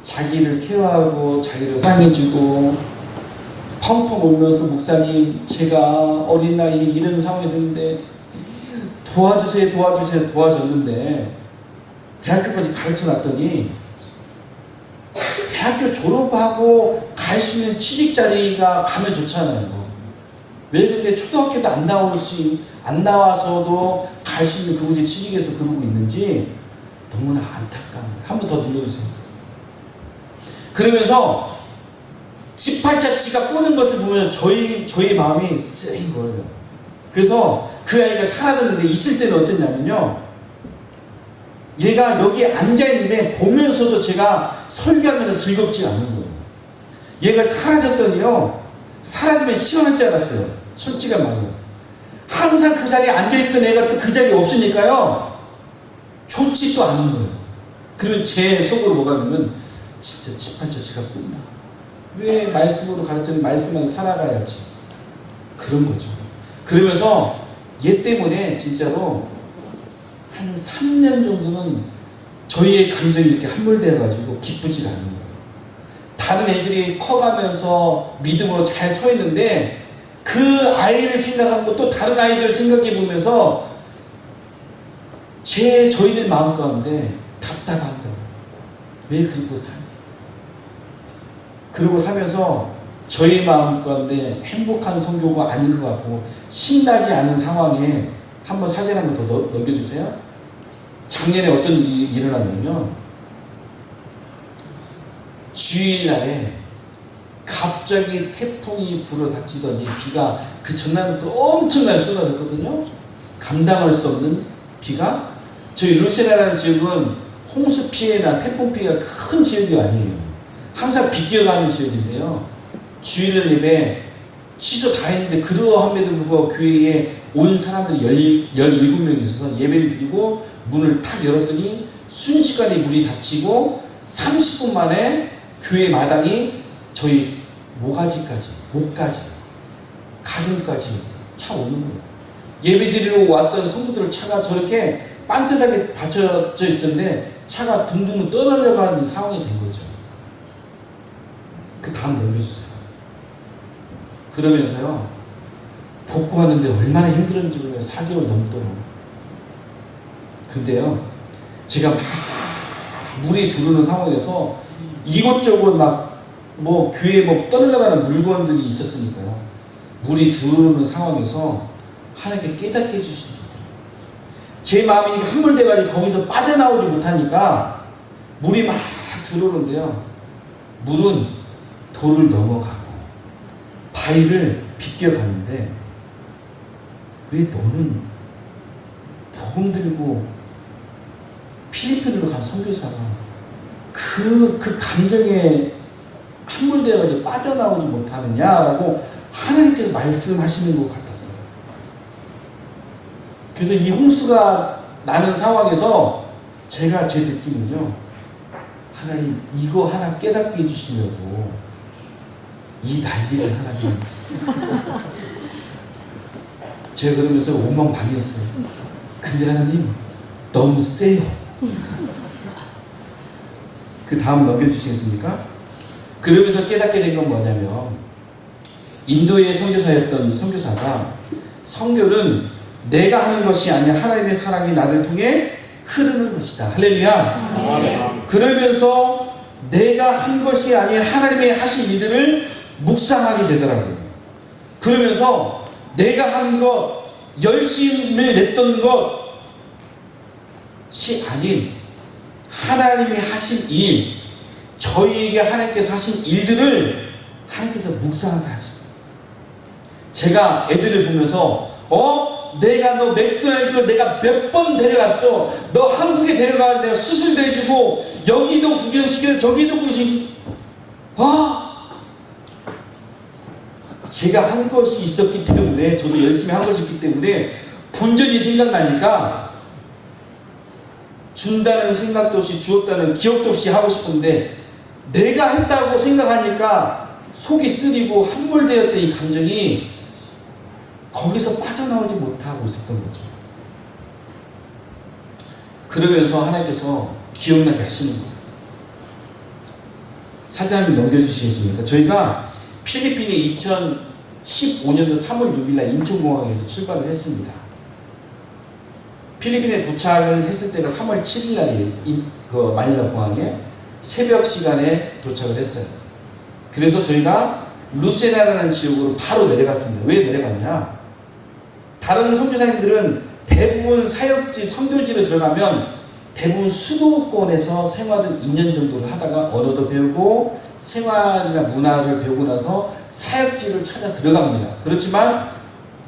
자기를 케어하고 자기를 사랑해주고 펑펑 울면서 목사님 제가 어린 나이에 이런 상황이 됐는데 도와주세요 도와줬는데 대학교까지 가르쳐 놨더니 대학교 졸업하고 갈 수 있는 취직 자리가 가면 좋잖아요. 왜 근데 초등학교도 안 나와서도 갈 수 있는 그곳에 취직해서 그러고 있는지 너무나 안타까워요. 한 번 더 눌러주세요. 그러면서 직팔자 지가 꼬는 것을 보면 저희 마음이 쓰인 거예요. 그래서 그 아이가 사라졌는데 있을 때는 어땠냐면요. 얘가 여기 앉아있는데 보면서도 제가 설교하면서 즐겁지 않은 거예요. 얘가 사라졌더니요. 사라지면 시원할 줄 알았어요. 솔직한 말로. 항상 그 자리에 앉아있던 애가 또 그 자리에 없으니까요. 좋지도 않은 거예요. 그리고 제 속으로 뭐가 되면 진짜 직팔자 지가 꾼다. 왜 말씀으로 가르치는 말씀만 살아가야지. 그런 거죠. 그러면서 얘 때문에 진짜로 한 3년 정도는 저희의 감정이 이렇게 함몰되어가지고 기쁘지가 않은 거예요. 다른 애들이 커가면서 믿음으로 잘 서 있는데 그 아이를 생각하고 또 다른 아이들을 생각해 보면서 저희들 마음 가운데 답답한 거예요. 왜 그러고 사니? 그러고 사면서 저희 마음 가운데 행복한 선교가 아닌 것 같고 신나지 않은 상황에 한번 사진 한 번 더 넘겨주세요. 작년에 어떤 일이 일어났냐면 주일날에 갑자기 태풍이 불어닥치더니 비가 그 전날부터 엄청나게 쏟아졌거든요. 감당할 수 없는 비가. 저희 루세라라는 지역은 홍수 피해나 태풍 피해가 큰 지역이 아니에요. 항상 비껴가는 지역인데요. 주일 예배 취소 다 했는데 그러함에도 불구하고 교회에 온 사람들이 17명이 있어서 예배를 드리고 문을 탁 열었더니 순식간에 물이 닫히고 30분 만에 교회 마당이 저희 목까지 가슴까지 차 오는 거예요. 예배 드리러 왔던 성도들 차가 저렇게 반듯하게 받쳐져 있었는데 차가 둥둥 떠내려가는 상황이 된 거죠. 그 다음 넘겨주세요. 그러면서요, 복구하는데 얼마나 힘들었는지 몰라요. 4개월 넘도록. 근데요, 제가 막 물이 들어오는 상황에서 이것저것 막 뭐 교회에 뭐 떠내려가는 물건들이 있었으니까요. 물이 들어오는 상황에서 하나님께 깨닫게 해주시는 거예요. 제 마음이 함몰돼가지고 거기서 빠져나오지 못하니까 물이 막 들어오는데요. 물은 돌을 넘어가고 바위를 비껴가는데 왜 너는 복음 들고 필리핀으로 간 선교사가 그 감정에 함몰되어가지고 빠져나오지 못하느냐라고 하나님께서 말씀하시는 것 같았어요. 그래서 이 홍수가 나는 상황에서 제가 제 느낌은요, 하나님 이거 하나 깨닫게 해주시려고 이 난리를 하나님 제가 그러면서 원망 많이 했어요. 근데 하나님 너무 세요. 그 다음 넘겨주시겠습니까? 그러면서 깨닫게 된 건 뭐냐면, 인도의 선교사였던 선교사가 선교는 내가 하는 것이 아니라 하나님의 사랑이 나를 통해 흐르는 것이다. 할렐루야. 그러면서 내가 한 것이 아닌 하나님의 하신 일들을 묵상하게 되더라고요. 그러면서 내가 한 것, 열심을 냈던 것이 아닌 하나님이 하신 일, 저희에게 하나님께서 하신 일들을 하나님께서 묵상하게 하시고, 제가 애들을 보면서 내가 너 맥도날드 내가 몇 번 데려갔어. 너 한국에 데려가서 내가 수술도 해주고 여기도 구경시켜 저기도 구경시켜. 제가 한 것이 있었기 때문에, 저도 열심히 한 것이 있기 때문에 본전이 생각나니까 준다는 생각도 없이 주었다는 기억도 없이 하고 싶은데, 내가 했다고 생각하니까 속이 쓰리고 함몰되었던 이 감정이 거기서 빠져나오지 못하고 있었던 거죠. 그러면서 하나님께서 기억나게 하시는 거예요. 사장님 넘겨주시겠습니까? 저희가 필리핀에 2015년도 3월 6일날 인천공항에서 출발을 했습니다. 필리핀에 도착을 했을 때가 3월 7일날이에요. 그 마닐라 공항에 새벽 시간에 도착을 했어요. 그래서 저희가 루세나라는 지역으로 바로 내려갔습니다. 왜 내려갔냐? 다른 선교사님들은 대부분 사역지, 선교지로 들어가면 대부분 수도권에서 생활을 2년 정도를 하다가 언어도 배우고 생활이나 문화를 배우고 나서 사역지를 찾아 들어갑니다. 그렇지만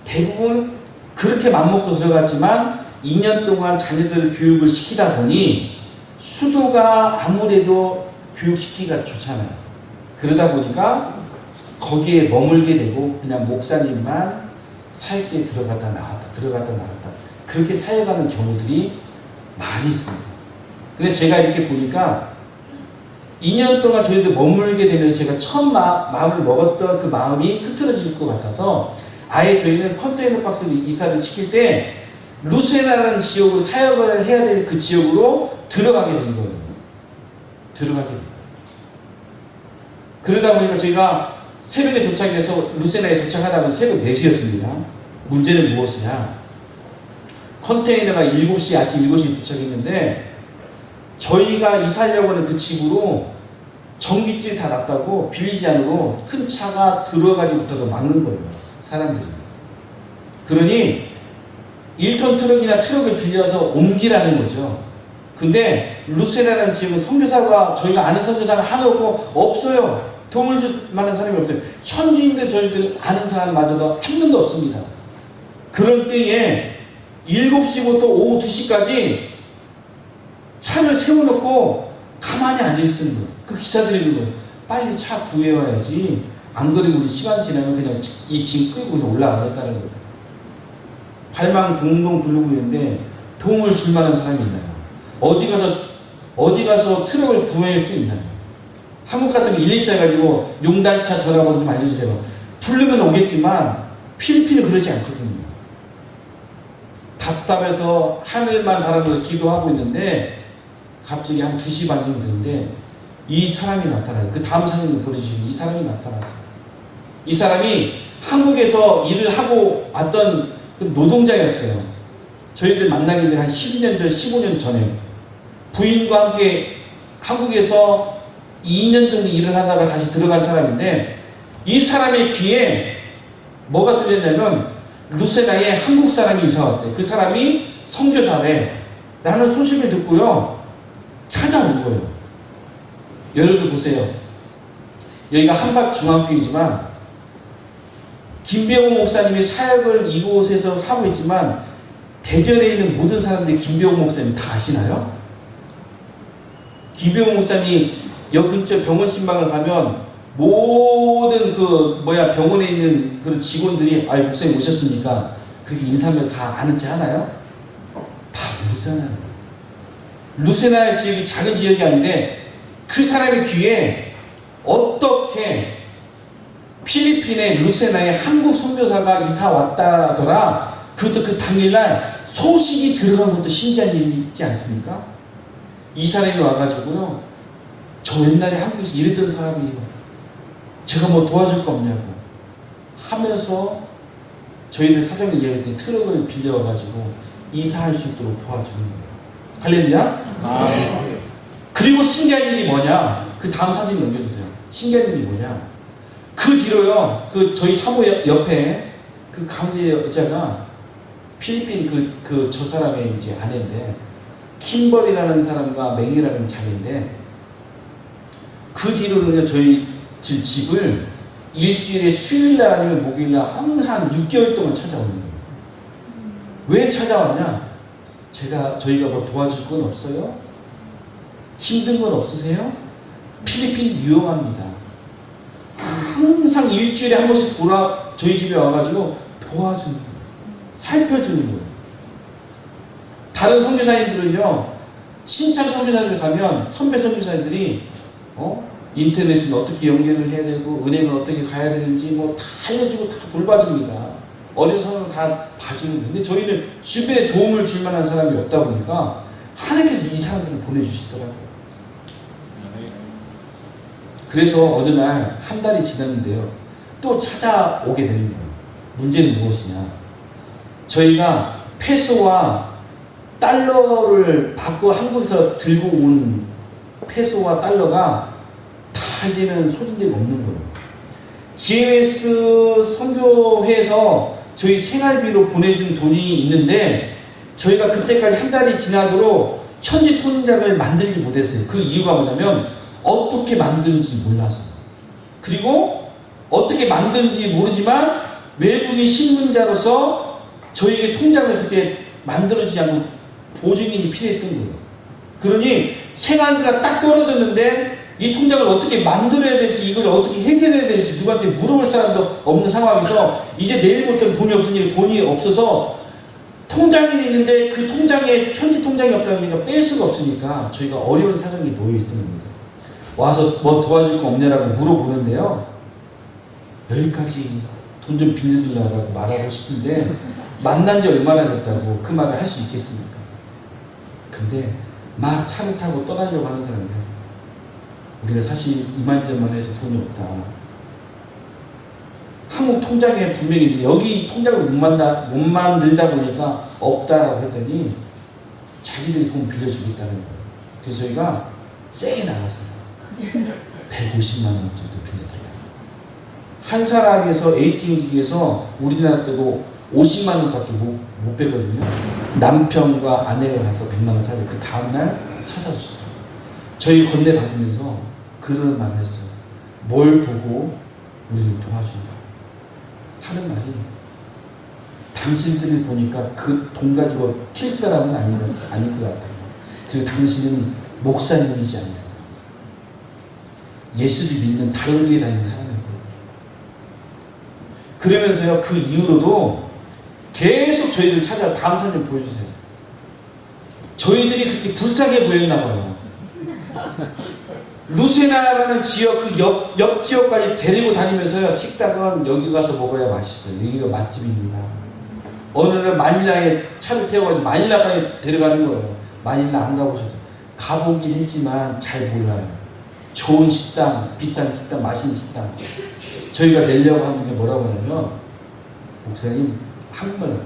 대부분 그렇게 맘먹고 들어갔지만 2년 동안 자녀들을 교육을 시키다 보니 수도가 아무래도 교육시키기가 좋잖아요. 그러다 보니까 거기에 머물게 되고 그냥 목사님만 사역지에 들어갔다 나왔다 그렇게 사역하는 경우들이 많이 있습니다. 근데 제가 이렇게 보니까 2년 동안 저희도 머물게 되면서 제가 처음 마음을 먹었던 그 마음이 흐트러질 것 같아서 아예 저희는 컨테이너 박스를 이사를 시킬 때 루세나라는 지역으로 사역을 해야 될 그 지역으로 들어가게 된 거예요. 들어가게 된 거예요. 그러다 보니까 저희가 새벽에 도착해서 루세나에 도착하다 보면 새벽 4시였습니다. 문제는 무엇이냐? 컨테이너가 7시, 아침 7시에 도착했는데 저희가 이사하려고 하는 그 집으로 전기줄이 다 났다고 빌리지 않으로 큰 차가 들어가지 못하도록 막는 거예요. 사람들이. 그러니 1톤 트럭이나 트럭을 빌려서 옮기라는 거죠. 근데 루세나라는 지역은 선교사가, 저희가 아는 선교사가 하나 없어요. 도움을 줄 만한 사람이 없어요. 현지인들 저희들 아는 사람마저도 한 명도 없습니다. 그런 때에 7시부터 오후 2시까지 차를 세워놓고 가만히 앉아있는 거예요. 그 기사들이 그러는 거예요. 빨리 차 구해와야지. 안 그러면 우리 시간 지나면 그냥 이 짐 끌고 그냥 올라가겠다는 거예요. 발망 동동 굴르고 있는데 도움을 줄 만한 사람이 있나요? 어디 가서 트럭을 구해낼 수 있나요? 한국 같은 거 114 해가지고 용달차 전화번호 좀 알려주세요. 부르면 오겠지만 필리핀은 그러지 않거든요. 답답해서 하늘만 바라보며 기도하고 있는데 갑자기 한 2시 반 정도 됐는데 이 사람이 나타나요. 그 다음 사진을 보내주시면 이 사람이 나타났어요. 이 사람이 한국에서 일을 하고 왔던 그 노동자였어요. 저희들 만나기 전에 한 12년 전, 15년 전에 부인과 함께 한국에서 2년 정도 일을 하다가 다시 들어간 사람인데 이 사람의 귀에 뭐가 들렸냐면 루세나에 한국 사람이 이사 왔대. 그 사람이 선교사래. 라는 소식을 듣고요. 찾아온 거예요. 여러분 보세요. 여기가 한박중앙교이지만 김병호 목사님이 사역을 이곳에서 하고 있지만 대전에 있는 모든 사람들이 김병호 목사님 다 아시나요? 김병호 목사님이 여 근처 병원 신방을 가면 모든 병원에 있는 그런 직원들이 목사님 오셨습니까? 그렇게 인사하면 다 아는 체 하나요? 다 모르잖아요. 루세나 지역이 작은 지역이 아닌데 그 사람의 귀에 어떻게 필리핀의 루세나에 한국 선교사가 이사 왔다더라. 그것도 그 당일날 소식이 들어간 것도 신기한 일이지 않습니까? 이 사람이 와가지고요. 저 옛날에 한국에서 일했던 사람이에요. 제가 뭐 도와줄 거 없냐고 하면서 저희들 사장님 이야기했더니 트럭을 빌려가지고 이사할 수 있도록 도와주는 거예요. 할렐루야? 네. 그리고 신기한 일이 뭐냐? 그 다음 사진 넘겨주세요. 신기한 일이 뭐냐? 그 뒤로요, 저희 사모 옆에 그 가운데 여자가 필리핀 저 사람의 이제 아내인데, 킴벌이라는 사람과 맹이라는 자매인데, 그 뒤로는요, 저희 집을 일주일에 수요일날 아니면 목요일날 항상 6개월 동안 찾아오는 거예요. 왜 찾아왔냐? 저희가 뭐 도와줄 건 없어요? 힘든 건 없으세요? 필리핀 유용합니다. 항상 일주일에 한 번씩 저희 집에 와가지고 도와주는 거예요. 살펴주는 거예요. 다른 선교사님들은요, 신참 선교사들 가면 선배 선교사님들이 인터넷은 어떻게 연결을 해야 되고 은행을 어떻게 가야 되는지 뭐 다 알려주고 다 돌봐줍니다. 어려운 사람은 다 봐주는 건데 저희는 주변에 도움을 줄 만한 사람이 없다 보니까 하나님께서 이 사람들을 보내주시더라고요. 그래서 어느 날 한 달이 지났는데요. 또 찾아오게 되는 거예요. 문제는 무엇이냐? 저희가 페소와 달러를 받고 한국에서 들고 온 페소와 달러가 다 이제는 소진되고 없는 거예요. GMS 선교회에서 저희 생활비로 보내준 돈이 있는데 저희가 그때까지 한 달이 지나도록 현지 통장을 만들지 못했어요. 그 이유가 뭐냐면 어떻게 만드는지 몰라서. 그리고 어떻게 만드는지 모르지만 외국인 신문자로서 저희에게 통장을 그때 만들어지지 않고 보증인이 필요했던 거예요. 그러니 생활비가 딱 떨어졌는데 이 통장을 어떻게 만들어야 될지, 이걸 어떻게 해결해야 될지 누구한테 물어볼 사람도 없는 상황에서 이제 내일부터 돈이 없으니 돈이 없어서 통장이 있는데 그 통장에 현지 통장이 없다 보니까 뺄 수가 없으니까 저희가 어려운 사정에 놓여 있던 겁니다. 와서 뭐 도와줄 거 없냐라고 물어보는데요. 여기까지 돈 좀 빌려달라고 말하고 싶은데 만난 지 얼마나 됐다고 그 말을 할 수 있겠습니까? 근데 막 차를 타고 떠나려고 하는 사람이에요. 우리가 사실 이만저만 해서 돈이 없다. 한국 통장에 분명히 여기 통장을 못 만들다 보니까 없다라고 했더니 자기들이 돈 빌려주겠다는 거예요. 그래서 저희가 세게 나갔어요. 150만 원 정도 빌려드려요. 한 사람에서 ATM기에서 우리나라 때도 50만 원밖에 못 빼거든요. 남편과 아내가 가서 100만 원 찾아 그 다음날 찾아주세요. 저희 건네 받으면서 그런 말을 했어요. 뭘 보고 우리를 도와준다 하는 말이, 당신들을 보니까 그 돈 가지고 튈 사람은 아닐 것 같아요. 그리고 당신은 목사님이지 않냐. 예수를 믿는 다른 교회 다니는 사람이거든요. 그러면서요, 그 이후로도 계속 저희들 찾아 다음 사진 보여주세요. 저희들이 그렇게 불쌍해 보였나 봐요. 루세나라는 지역, 그 옆 지역까지 데리고 다니면서요, 식당은 여기 가서 먹어야 맛있어요. 여기가 맛집입니다. 어느 날 마닐라에 차를 태워가지고 마닐라까지 데려가는 거예요. 마닐라 안 가보셔도. 가보긴 했지만 잘 몰라요. 좋은 식당, 비싼 식당, 맛있는 식당. 저희가 내려고 하는 게 뭐라고 하냐면, 목사님, 한국말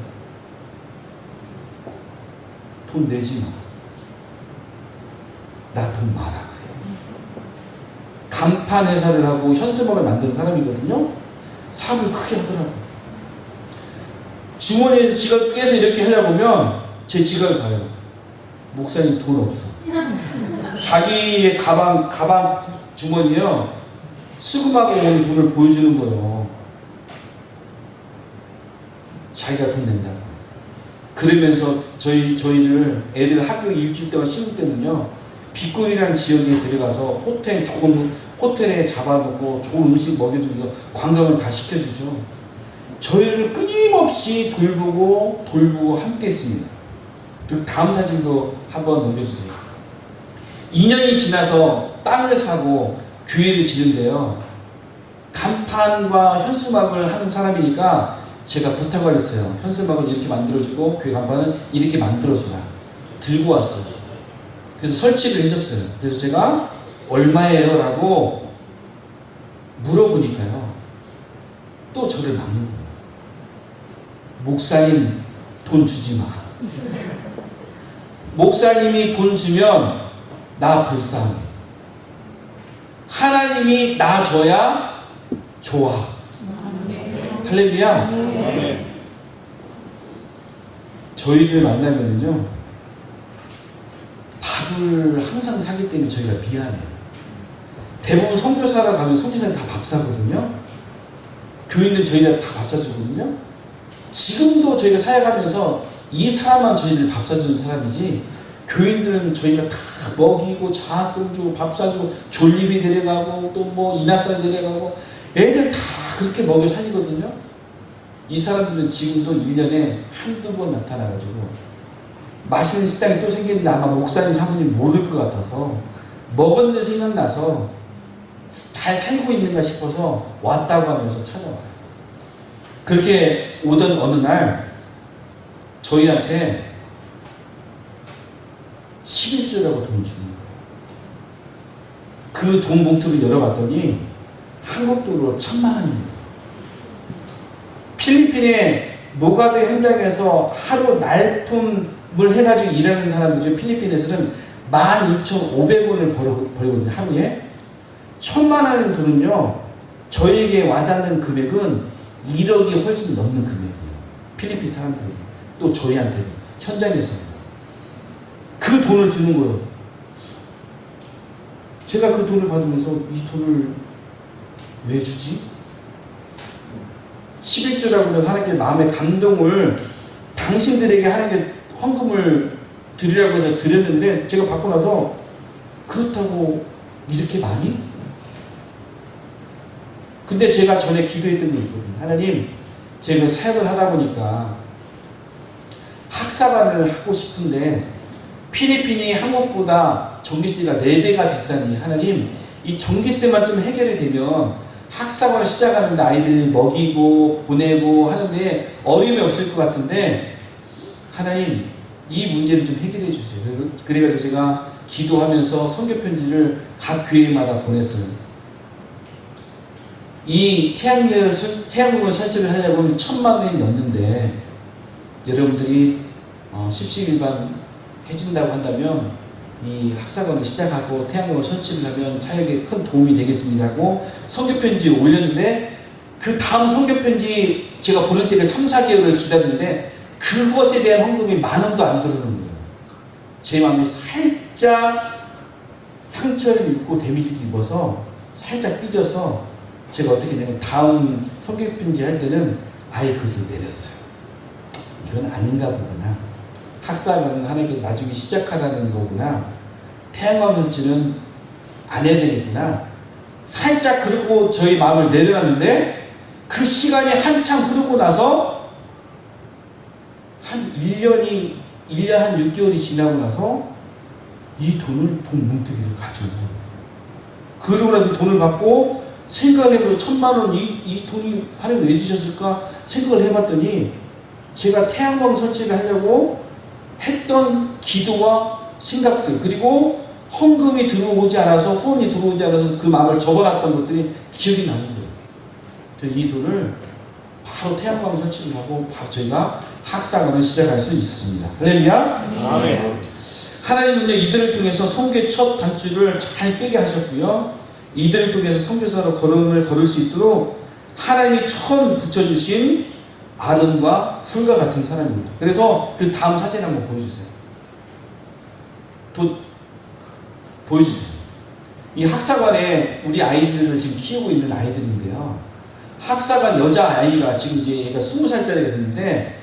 돈 내지 마. 나 돈 많아. 그래. 간판 회사를 하고 현수막을 만드는 사람이거든요. 사업을 크게 하더라고요. 주머니에서 지갑 깨서 이렇게 하려고 하면 제 지갑을 봐요. 목사님 돈 없어. 자기의 가방 주머니요. 수금하고 온 돈을 보여주는 거예요. 자기가 돈 낸다고. 그러면서 저희를 애들 학교 일주일 동안 심을 때는요. 빛골이라는 지역에 들어가서 좋은 호텔에 잡아놓고 좋은 음식 먹여주고 관광을 다 시켜주죠. 저희를 끊임없이 돌보고 함께 했습니다. 그리고 다음 사진도 한번 넘겨주세요. 2년이 지나서 땅을 사고 교회를 지는데요. 간판과 현수막을 하는 사람이니까 제가 부탁을 했어요. 현수막을 이렇게 만들어주고 교회 간판은 이렇게 만들어주라. 들고 왔어요. 그래서 설치를 해줬어요. 그래서 제가 얼마예요? 라고 물어보니까요. 또 저를 막는 거예요. 목사님 돈 주지 마. 목사님이 돈 주면 나 불쌍해. 하나님이 나 줘야 좋아. 할렐루야. 저희를 만나면은요, 밥을 항상 사기 때문에 저희가 미안해요. 대부분 선교사라 가면 선교사는 다 밥 사거든요. 교인들 저희가 다 밥 사주거든요. 지금도 저희가 사역하면서 이 사람만 저희들 밥 사주는 사람이지, 교인들은 저희가 다 먹이고 장학금 주고 밥 사주고 졸리비 데려가고 또 뭐 이나살 데려가고 애들 다 그렇게 먹여 살리거든요. 이 사람들은 지금도 1년에 한두 번 나타나가지고 맛있는 식당이 또 생겼는데 아마 목사님 사모님 모를 것 같아서 먹었는데 생각나서 잘 살고 있는가 싶어서 왔다고 하면서 찾아와요. 그렇게 오던 어느 날 저희한테 11조라고 돈 주는 거예요. 그 돈 봉투를 열어봤더니 한국 돈으로 1,000만 원입니다. 필리핀의 노가드 현장에서 하루 날품을 해가지고 일하는 사람들이 필리핀에서는 12,500원을 벌거든요. 하루에. 1,000만 원의 돈은요, 저에게 와닿는 금액은 1억이 훨씬 넘는 금액이에요. 필리핀 사람들이. 또 저희한테 현장에서. 그 돈을 주는 거예요. 제가 그 돈을 받으면서 이 돈을 왜 주지? 11조라고 하면 하나님께 마음의 감동을 당신들에게 하나님께 헌금을 드리라고 해서 드렸는데 제가 받고 나서 그렇다고 이렇게 많이? 근데 제가 전에 기도했던 게 있거든요. 하나님, 제가 사역을 하다 보니까 학사반을 하고 싶은데 필리핀이 한국보다 전기세가 4배가 비싸니 하나님, 이 전기세만 좀 해결이 되면 학사반을 시작하는데 아이들 먹이고 보내고 하는데 어려움이 없을 것 같은데 하나님, 이 문제를 좀 해결해 주세요. 그래가지고 제가 기도하면서 선교편지를 각 교회마다 보냈어요. 이 태양광을 설치를 하려고 하면 1,000만 원이 넘는데 여러분들이 십시일반 해준다고 한다면 이 학사관을 시작하고 태양광을 설치를 하면 사역에 큰 도움이 되겠습니다 하고 선교편지 올렸는데 그 다음 선교편지 제가 보낼 때가 3, 4개월을 기다렸는데 그것에 대한 헌금이 10,000원도 안 들어오는 거예요. 제 마음이 살짝 상처를 입고 데미지를 입어서 살짝 삐져서 제가 어떻게 되냐면 다음 선교편지 할 때는 아예 그것을 내렸어요. 이건 아닌가 보구나. 학사관은 하나님께서 나중에 시작하라는 거구나. 태양광설치는 안 해야 되겠구나. 살짝 그러고 저희 마음을 내려놨는데 그 시간이 한참 흐르고 나서 한 1년 한 6개월이 지나고 나서 이 돈 뭉텅이를 가져오고 그러고 나서 돈을 받고 생각을 해보고 1,000만 원 이 돈이 하나님 왜 주셨을까 생각을 해봤더니 제가 태양광 설치를 하려고 했던 기도와 생각들, 그리고 헌금이 들어오지 않아서, 후원이 들어오지 않아서 그 마음을 적어놨던 것들이 기억이 나는 거예요. 이 돈을 바로 태양광 설치를 하고 바로 저희가 학사관을 시작할 수 있습니다. 할렐루야. 아멘. 하나님은요, 이들을 통해서 선교의 첫 단추를 잘 꿰게 하셨고요, 이들을 통해서 선교사로 걸음을 걸을 수 있도록 하나님이 처음 붙여주신 아론과 훌과 같은 사람입니다. 그래서 그 다음 사진 한번 보여주세요. 보여주세요. 이 학사관에 우리 아이들을 지금 키우고 있는 아이들인데요, 학사관 여자아이가 지금 이제 얘가 20살짜리가 됐는데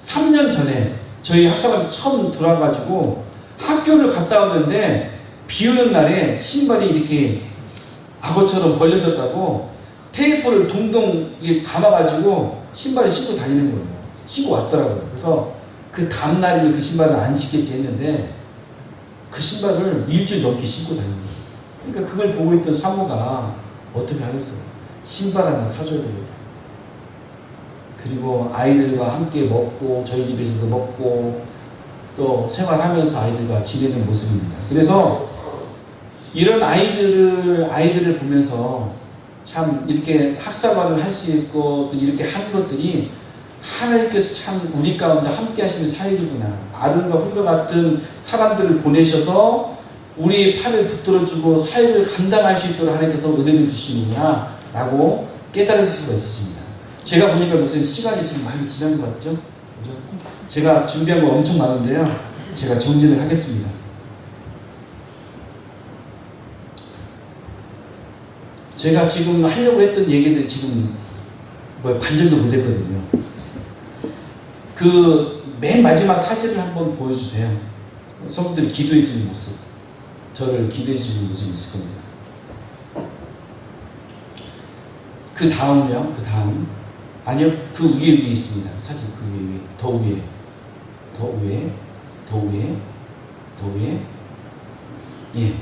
3년 전에 저희 학사관에 처음 들어와가지고 학교를 갔다 오는데 비 오는 날에 신발이 이렇게 악어처럼 벌려졌다고 테이프를 동동 감아가지고 신발을 신고 다니는 거예요. 신고 왔더라고요. 그래서 그 다음날이면 그 신발을 안 신겠지 했는데 그 신발을 일주일 넘게 신고 다니는 거예요. 그러니까 그걸 보고 있던 사모가 어떻게 하겠어요? 신발 하나 사줘야 되겠다. 그리고 아이들과 함께 먹고 저희 집에서도 먹고 또 생활하면서 아이들과 지내는 모습입니다. 그래서 이런 아이들을 보면서 참 이렇게 학사관을 할 수 있고 또 이렇게 한 것들이 하나님께서 참 우리 가운데 함께 하시는 사역이구나. 아론과 훌과 같은 사람들을 보내셔서 우리의 팔을 붙들어주고 사역을 감당할 수 있도록 하나님께서 은혜를 주시는구나 라고 깨달을 수가 있으십니다. 제가 보니까 무슨 시간이 지금 많이 지난 것 같죠? 그죠? 제가 준비한 거 엄청 많은데요, 제가 정리를 하겠습니다. 제가 지금 하려고 했던 얘기들이 지금 반절도 못 했거든요. 그 맨 마지막 사진을 한번 보여주세요. 성도들이 기도해 주는 모습, 저를 기도해 주는 모습이 있을 겁니다. 그 다음요, 그 다음. 아니요, 그 위에 있습니다. 사진 그 위에, 더 위에, 더 위에, 더 위에, 더 위에. 예.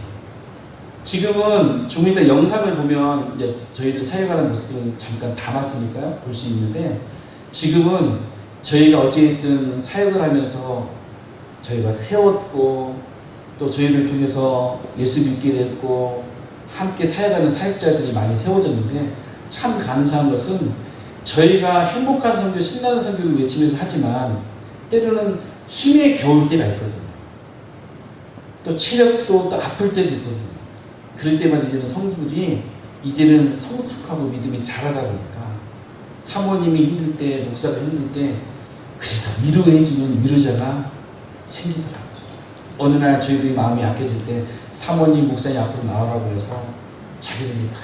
지금은 좀 이따 영상을 보면 이제 저희들 사역하는 모습을 잠깐 담았으니까 볼 수 있는데, 지금은 저희가 어찌됐든 사역을 하면서 저희가 세웠고 또 저희를 통해서 예수 믿게 됐고 함께 사역하는 사역자들이 많이 세워졌는데, 참 감사한 것은 저희가 행복한 선교, 신나는 선교를 외치면서 하지만 때로는 힘에 겨울 때가 있거든요. 또 체력도 또 아플 때도 있거든요. 그럴 때마다 이제는 성도들이 이제는 성숙하고 믿음이 자라다 보니까 사모님이 힘들 때, 목사가 힘들 때 그래도 위로해주는 위로자가 생기더라고요. 어느 날 저희들이 마음이 약해질 때 사모님, 목사님 앞으로 나오라고 해서 자기들이 다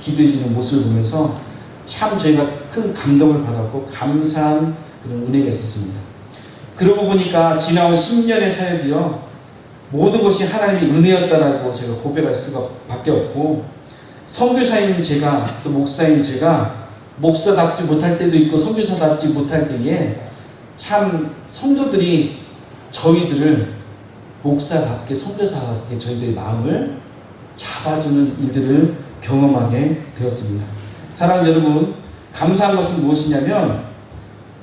기도해주는 모습을 보면서 참 저희가 큰 감동을 받았고 감사한 그런 은혜가 있었습니다. 그러고 보니까 지나온 10년의 사역이요, 모든 것이 하나님의 은혜였다라고 제가 고백할 수밖에 없고, 선교사인 제가 또 목사인 제가 목사답지 못할 때도 있고 선교사답지 못할 때에 참 성도들이 저희들을 목사답게 선교사답게 저희들의 마음을 잡아주는 일들을 경험하게 되었습니다. 사랑하는 여러분, 감사한 것은 무엇이냐면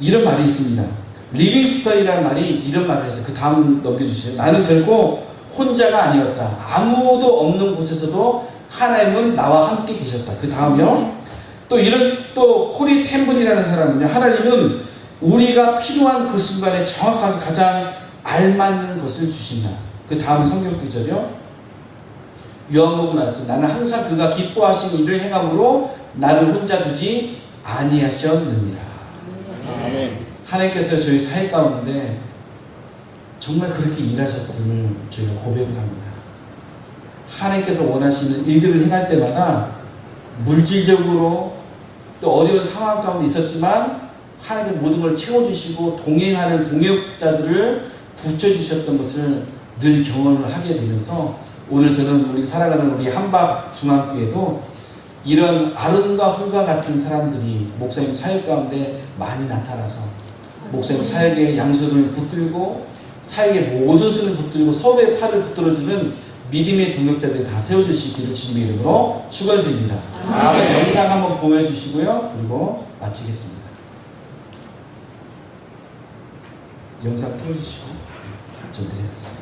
이런 말이 있습니다. 리빙스턴이라는 말이 이런 말을 해서 그 다음 넘겨주시죠. 나는 결코 혼자가 아니었다. 아무도 없는 곳에서도 하나님은 나와 함께 계셨다. 그 다음이요. 또 코리 템블이라는 사람은요, 하나님은 우리가 필요한 그 순간에 정확하게 가장 알맞는 것을 주신다. 그 다음 성경 구절이요. 요한복음 말씀, 나는 항상 그가 기뻐하신 일을 행함으로 나를 혼자 두지 아니하셨느니라. 아멘. 하나님께서 저희 사회 가운데 정말 그렇게 일하셨음을 저희가 고백을 합니다. 하나님께서 원하시는 일들을 행할 때마다 물질적으로 또 어려운 상황 가운데 있었지만 하나님의 모든 걸 채워주시고 동행하는 동역자들을 붙여주셨던 것을 늘 경험을 하게 되면서 오늘 저는 우리 살아가는 우리 한박 중앙교회도 이런 아론과 훌과 같은 사람들이 목사님 사역 가운데 많이 나타나서 목사님 사역의 양손을 붙들고 사역의 모든 손을 붙들고 서로의 팔을 붙들어주는 믿음의 동역자들이 다 세워주시기를 주님의 이름으로 축원드립니다. 영상 한번 보여주시고요. 그리고 마치겠습니다. 영상 틀어주시고 전드리겠습니다.